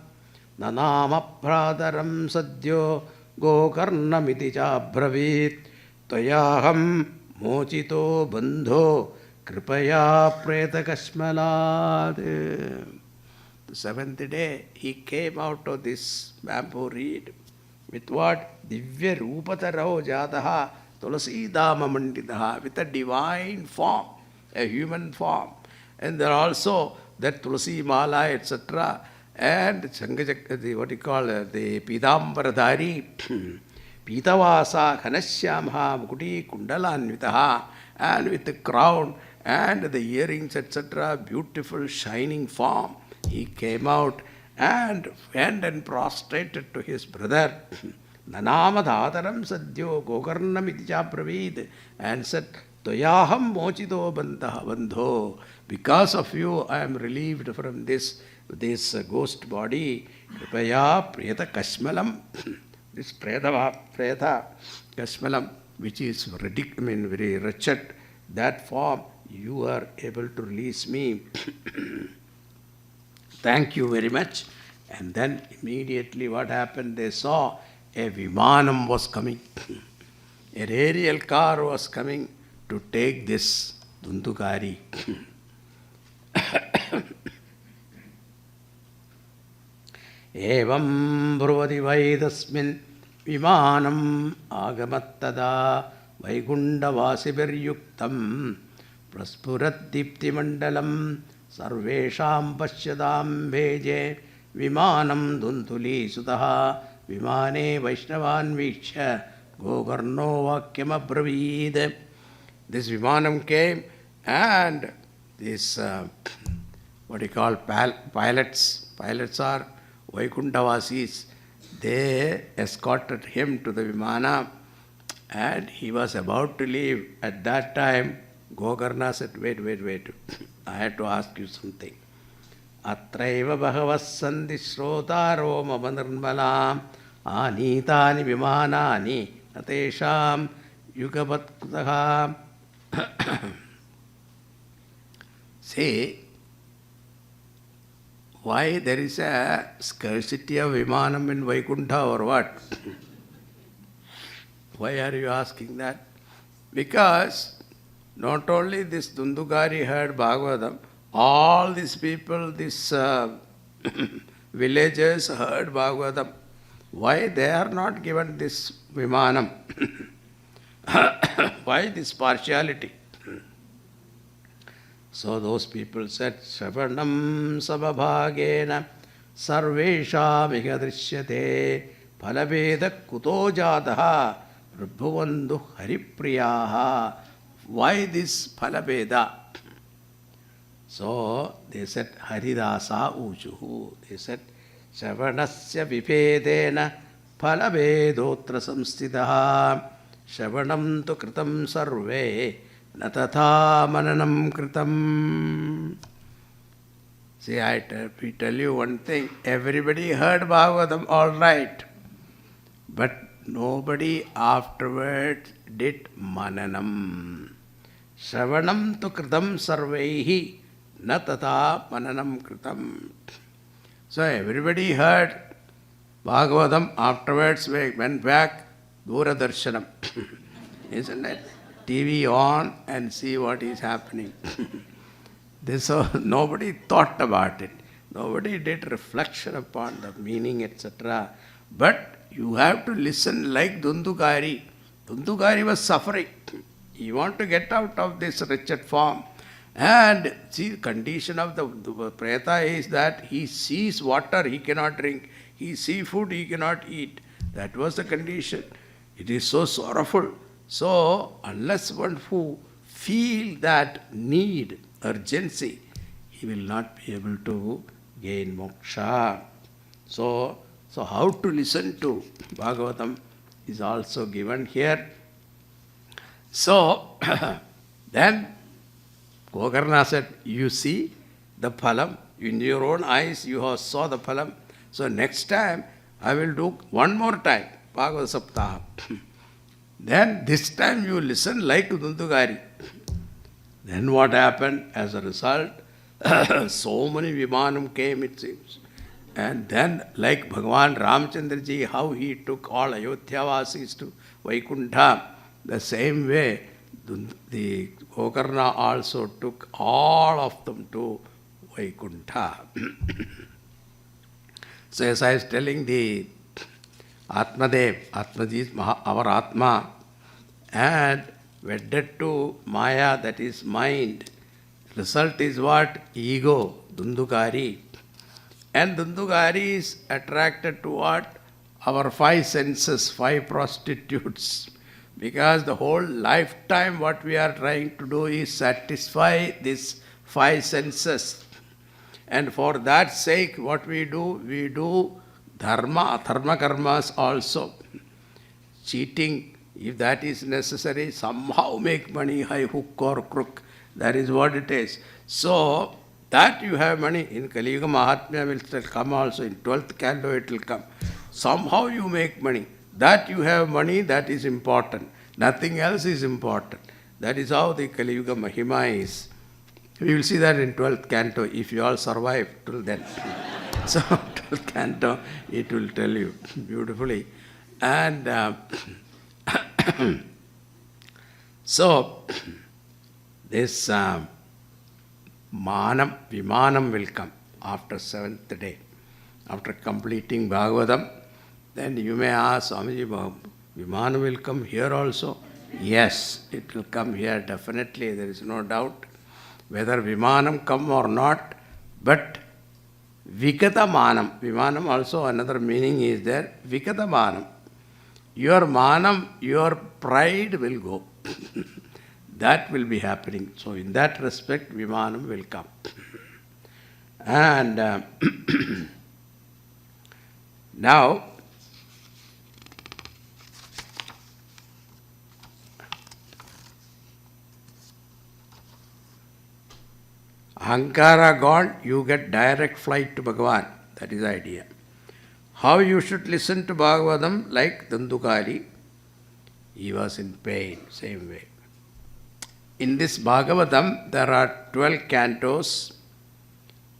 B: nanama pradaram sadyo gokarnamiti chabravit tvayaham mochito bandho kripaya preta kashmalad. The 7th day, he came out of this bamboo reed with what? Divya rupataro jadaha tulasi dama mandidaha, with a divine form, a human form. And there are also that tulasi mala, etc. And what you call the pidambaradhari, pitavasa ghanashyamaha mukuti kundalanvitaha, and with the crown and the earrings, etc. Beautiful shining form. He came out and went and prostrated to his brother. Nanama dhataram sadyo gokarnam itija pravid, and said, Toyaham mochito bandho. Because of you, I am relieved from this ghost body. Kripaya preta kashmalam. this preta, Kasmalam, which is very wretched, that form, you are able to release me. Thank you very much. And then immediately what happened? They saw a Vimanam was coming. An aerial car was coming to take this Dundukari. Evam bruvadi vaidasmin Vimanam agamattada Vaikundavasibiryuktam Praspurat Dipti Mandalam Sarvesham Pasyadam Veje Vimanam Duntuli Sutaha Vimane Vaishnavan Viksha Gokarno Vakyam Abravid. This Vimanam came and this, what you call pilots are Vaikundavasis. They escorted him to the Vimana and he was about to leave. At that time, Gokarna said, wait, I had to ask you something. Atraiva bhavas sandhi shrotaro mamanirmalam anitani vimanani natesham yugapatkutaha. See, why there is a scarcity of Vimanam in Vaikuntha or what? Why are you asking that? Because not only this Dundukari heard Bhagavatam, all these people, these villagers heard Bhagavatam. Why they are not given this Vimanam? Why this partiality? So those people said, Shravanam sababhagena sarvesham igadrishyate phalabeda kuto jataha prabhuvandu haripriyaha. Why this phalabeda? So they said, Haridasa ujuhu. They said, Shravanasya vipedena phalabedotra samstitaha Shravanam tu kritam sarve Natatha mananam kritam. See, we tell you one thing. Everybody heard Bhagavatam, all right. But nobody afterwards did mananam. Shravanam tu kritam sarvaihi natata mananam kritam. So everybody heard Bhagavatam, afterwards went back, Dooradarshanam. Isn't it? TV on and see what is happening. Nobody thought about it. Nobody did reflection upon the meaning, etc. But you have to listen like Dundukari. Dundukari was suffering. He wanted to get out of this wretched form. And see, the condition of the preta is that he sees water, he cannot drink. He sees food, he cannot eat. That was the condition. It is so sorrowful. So, unless one who feel that need, urgency, he will not be able to gain moksha. So how to listen to Bhagavatam is also given here. So, then Gokarna said, you see the phalam, in your own eyes you have saw the phalam. So next time I will do one more time, Bhagavata Saptaha. Then this time you listen like Dundukari. Then what happened? As a result, so many Vimanam came, it seems. And then like Bhagavan Ramchandraji, how he took all Ayodhyavasis to Vaikuntha, the same way the Gokarna also took all of them to Vaikuntha. So as I was telling the Atmaji is our Atma, and wedded to Maya, that is mind. Result is what? Ego, Dundukari. And Dundukari is attracted to what? Our five senses, five prostitutes. Because the whole lifetime what we are trying to do is satisfy these five senses. And for that sake, what we do dharma karmas also. Cheating, if that is necessary, somehow make money, high hook or crook. That is what it is. So, that you have money. In Kali Yuga Mahatmya will still come also. In 12th canto it will come. Somehow you make money. That you have money, that is important. Nothing else is important. That is how the Kali Yuga Mahima is. We will see that in 12th canto, if you all survive till then. So, 12th canto, it will tell you beautifully. And so, this Vimanam will come after 7th day. After completing Bhagavatam, then you may ask, Swamiji, Vimanam will come here also? Yes, it will come here definitely, there is no doubt. Whether Vimanam come or not, but Vikata Manam. Vimanam also another meaning is there. Vikata Manam. Your Manam, your pride will go. That will be happening. So in that respect, Vimanam will come. And now, Ahankara gone, you get direct flight to Bhagavan. That is the idea. How you should listen to Bhagavatam, like Dandukari, he was in pain, same way. In this Bhagavatam, there are 12 cantos.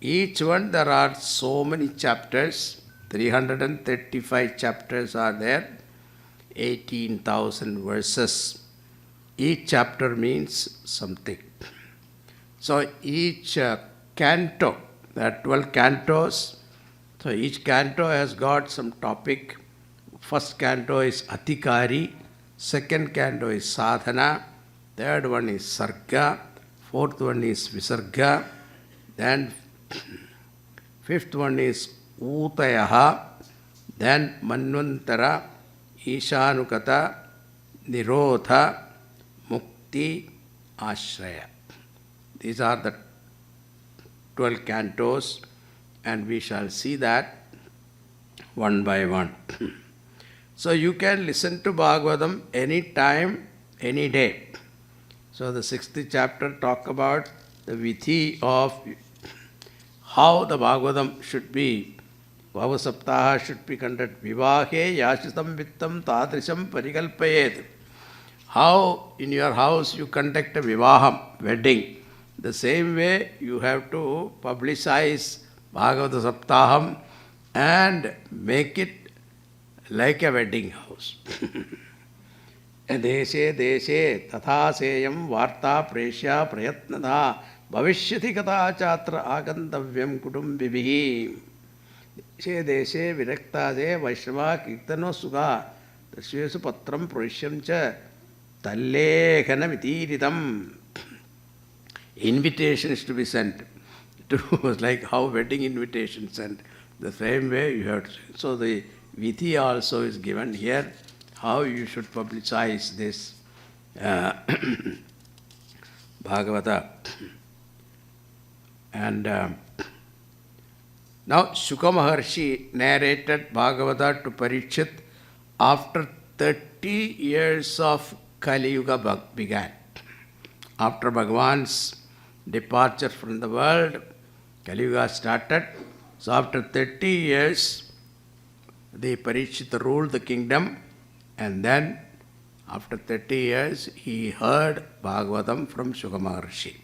B: Each one there are so many chapters. 335 chapters are there. 18,000 verses. Each chapter means something. So each canto, there are 12 cantos. So each canto has got some topic. First canto is Atikari. Second canto is Sadhana. Third one is Sarga. Fourth one is Visarga. Then fifth one is Utayaha. Then Manvantara, Ishanukata, Nirodha, Mukti, Ashraya. These are the 12 cantos, and we shall see that one by one. So you can listen to Bhagavatam any time, any day. So the 6th chapter talk about the vithi of how the Bhagavatam should be. Bhagavata Saptaha should be conducted. Vivahe yashitam vittam tadrisham parikalpayed. How in your house you conduct a vivaham, wedding. The same way you have to publicize Bhagavata Saptaham and make it like a wedding house. Deshe deshe tatha seyam varta preshya prayatnada bhavishyati kata chatra agantavyam kutumbibihi. Deshe deshe viraktade vaishnava kirtano sugha tasyesu patram proishyam cha tallekhana mitiritam. Invitation is to be sent. It was like how wedding invitation sent. The same way you have to. So the vithi also is given here, how you should publicize this Bhagavata. And now Shuka Maharshi narrated Bhagavata to Parikshit after 30 years of Kali Yuga began. After Bhagavan's departure from the world, Kali Yuga started. So after 30 years, the Parikshit ruled the kingdom, and then after 30 years, he heard Bhagavatam from Shuka Maharshi.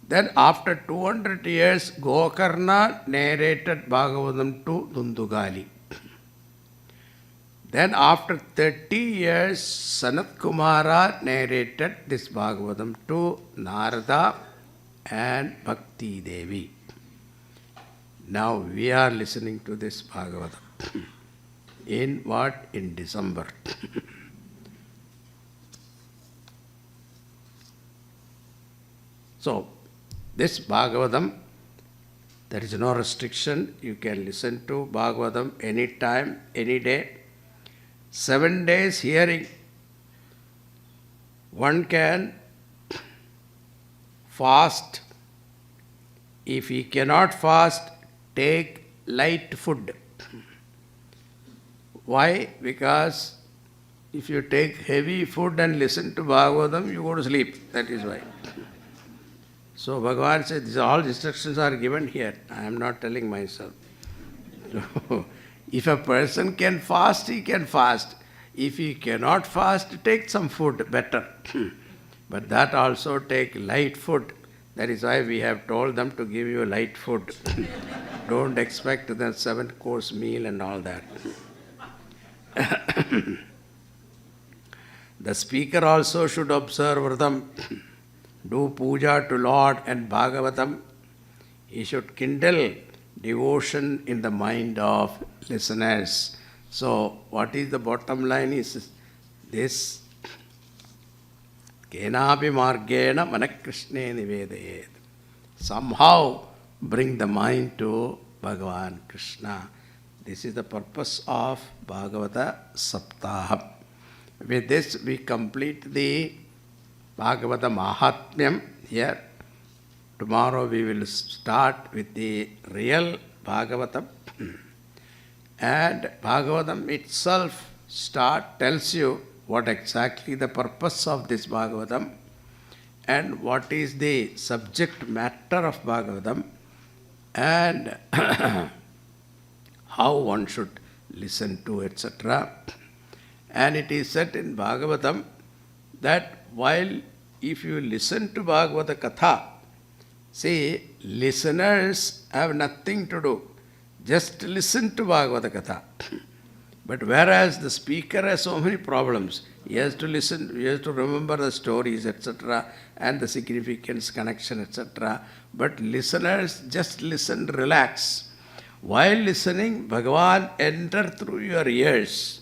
B: Then after 200 years, Gokarna narrated Bhagavatam to Dundugali. Then after 30 years, Sanat Kumara narrated this Bhagavatam to Narada and Bhakti Devi. Now we are listening to this Bhagavatam. In what? In December. So, this Bhagavatam, there is no restriction. You can listen to Bhagavatam any time, any day. 7 days hearing. One can fast. If he cannot fast, take light food. Why? Because if you take heavy food and listen to Bhagavatam, you go to sleep. That is why. So Bhagavan said, these all instructions are given here. I am not telling myself. So, If a person can fast, he can fast. If he cannot fast, take some food, better. But that also take light food. That is why we have told them to give you light food. Don't expect the 7-course meal and all that. The speaker also should observe Vratam, do puja to Lord and Bhagavatam. He should kindle devotion in the mind of listeners. So, what is the bottom line is this: Kenapi margena manakrishne nivedayet. Somehow bring the mind to Bhagavan Krishna. This is the purpose of Bhagavata Saptaha. With this, we complete the Bhagavata Mahatmyam here. Tomorrow we will start with the real Bhagavatam. And Bhagavatam itself tells you what exactly the purpose of this Bhagavatam and what is the subject matter of Bhagavatam and how one should listen to, etc. And it is said in Bhagavatam that while if you listen to Bhagavata Katha, see, listeners have nothing to do. Just listen to Bhagavata Katha. But whereas the speaker has so many problems, he has to listen, he has to remember the stories, etc., and the significance, connection, etc. But listeners just listen, relax. While listening, Bhagavan enter through your ears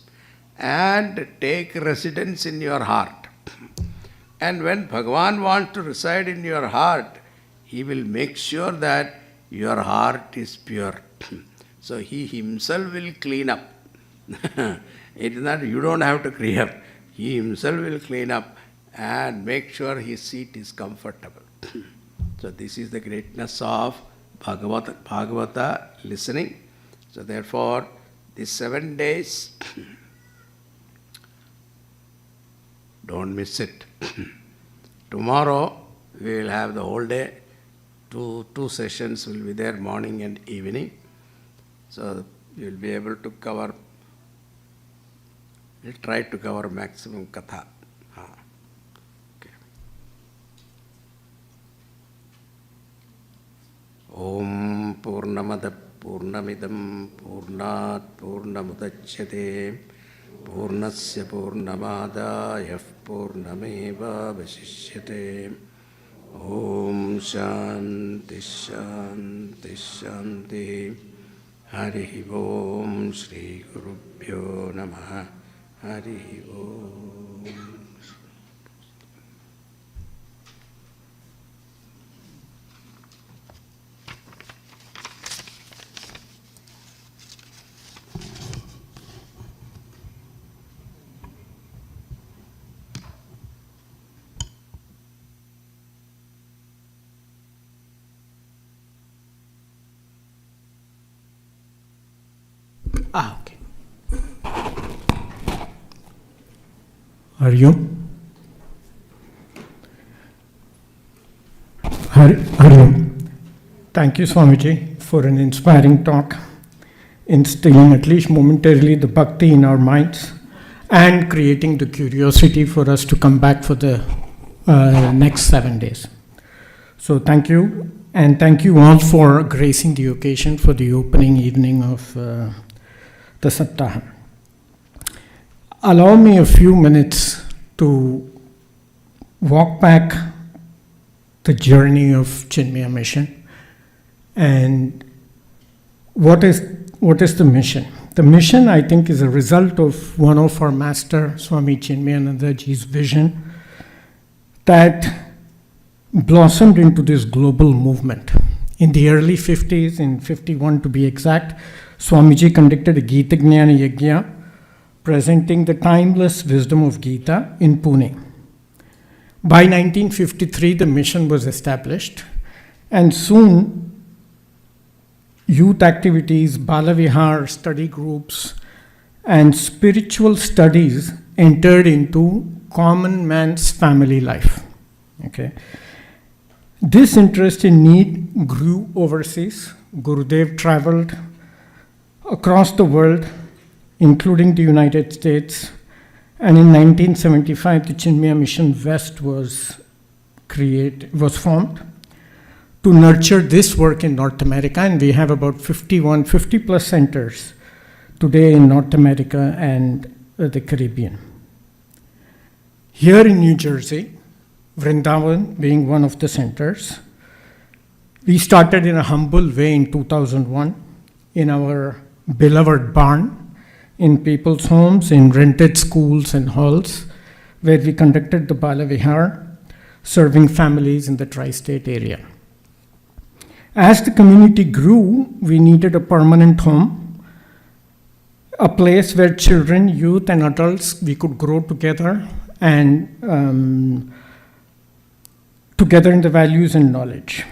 B: and take residence in your heart. And when Bhagavan wants to reside in your heart, he will make sure that your heart is pure. So he himself will clean up. It is not, you don't have to clean up. He himself will clean up and make sure his seat is comfortable. So this is the greatness of Bhagavata listening. So therefore, these 7 days, don't miss it. Tomorrow, we will have the whole day. Two sessions will be there, morning and evening. So you will be able to cover, we'll try to cover maximum katha. Okay. Om Purnamada Purnamidam Purnat Purnamudachyate Purnasya Purnamadaya Purnameva Vasishyate. Om Shanti Shanti Shanti. Hari Om Shri Gurubhyo Namaha. Hari Om.
D: Okay. Hari Om. Hari Om. Thank you, Swamiji, for an inspiring talk, instilling at least momentarily the bhakti in our minds and creating the curiosity for us to come back for the next 7 days. So thank you, and thank you all for gracing the occasion for the opening evening of the Saptaha. Allow me a few minutes to walk back the journey of Chinmaya mission. And what is the mission? The mission, I think, is a result of one of our master, Swami Shantanandaji's vision that blossomed into this global movement. In the early 50s, in 51 to be exact, Swamiji conducted a Gita Jnana Yajna presenting the timeless wisdom of Gita in Pune. By 1953, the mission was established, and soon youth activities, Balavihar, study groups, and spiritual studies entered into common man's family life. Okay. This interest in need grew overseas. Gurudev traveled across the world, including the United States. And in 1975, the Chinmaya Mission West was formed to nurture this work in North America. And we have about 50 plus centers today in North America and the Caribbean. Here in New Jersey, Vrindavan being one of the centers, we started in a humble way in 2001 in our beloved barn, in people's homes, in rented schools and halls, where we conducted the Bala Vihar, serving families in the tri-state area. As the community grew, we needed a permanent home, a place where children, youth, and adults, we could grow together and together in the values and knowledge.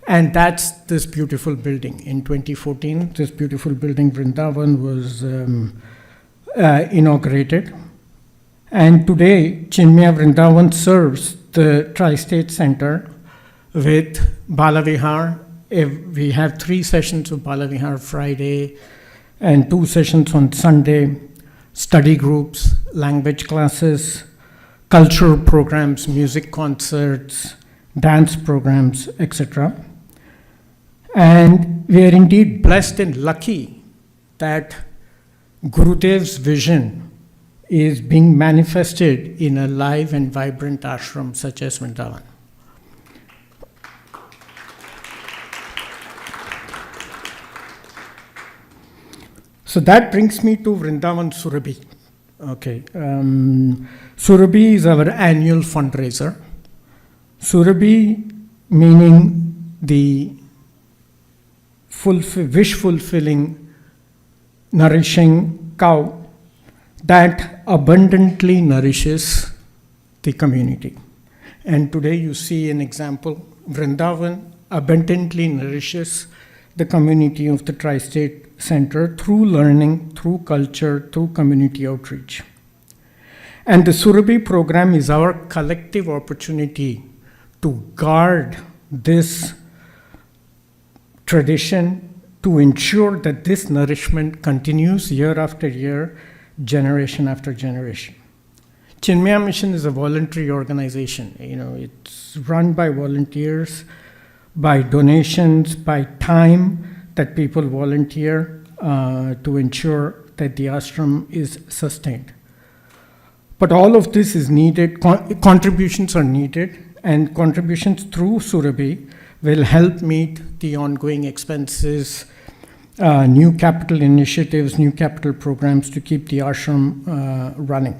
D: And that's this beautiful building. In 2014, this beautiful building, Vrindavan, was inaugurated. And today, Chinmaya Vrindavan serves the Tri-State Center with Bala Vihar. We have 3 sessions of Bala Vihar Friday and 2 sessions on Sunday, study groups, language classes, cultural programs, music concerts, dance programs, etc. And we are indeed blessed and lucky that Gurudev's vision is being manifested in a live and vibrant ashram such as Vrindavan. So that brings me to Vrindavan Surabhi. Okay, Surabhi is our annual fundraiser. Surabhi meaning the wish-fulfilling, nourishing cow that abundantly nourishes the community. And today you see an example. Vrindavan abundantly nourishes the community of the Tri-State Center through learning, through culture, through community outreach. And the Surabhi program is our collective opportunity to guard this tradition, to ensure that this nourishment continues year after year, generation after generation. Chinmaya Mission is a voluntary organization. It's run by volunteers, by donations, by time that people volunteer to ensure that the ashram is sustained. But all of this is needed, contributions are needed, and contributions through Surabhi will help meet the ongoing expenses, new capital initiatives, new capital programs to keep the ashram running.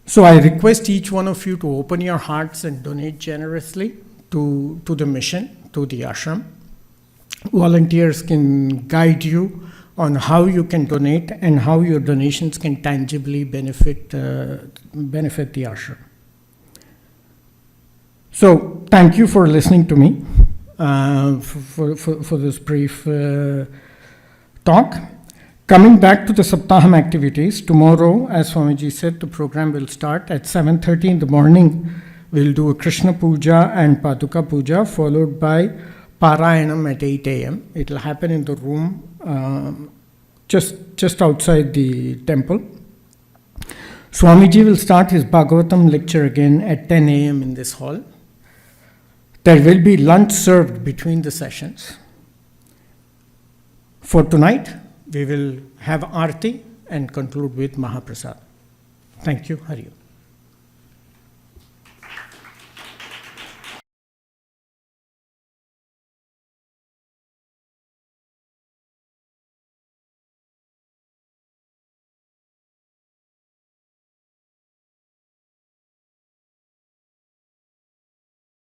D: So I request each one of you to open your hearts and donate generously to the mission, to the ashram. Volunteers can guide you on how you can donate and how your donations can tangibly benefit the ashram. So thank you for listening to me for this brief talk. Coming back to the Saptaham activities, tomorrow, as Swamiji said, the program will start at 7:30 in the morning. We'll do a Krishna Puja and Paduka Puja, followed by Parayanam at 8 a.m. It will happen in the room just outside the temple. Swamiji will start his Bhagavatam lecture again at 10 a.m. in this hall. There will be lunch served between the sessions. For tonight, we will have Aarti and conclude with Mahaprasad. Thank you. Hari Om.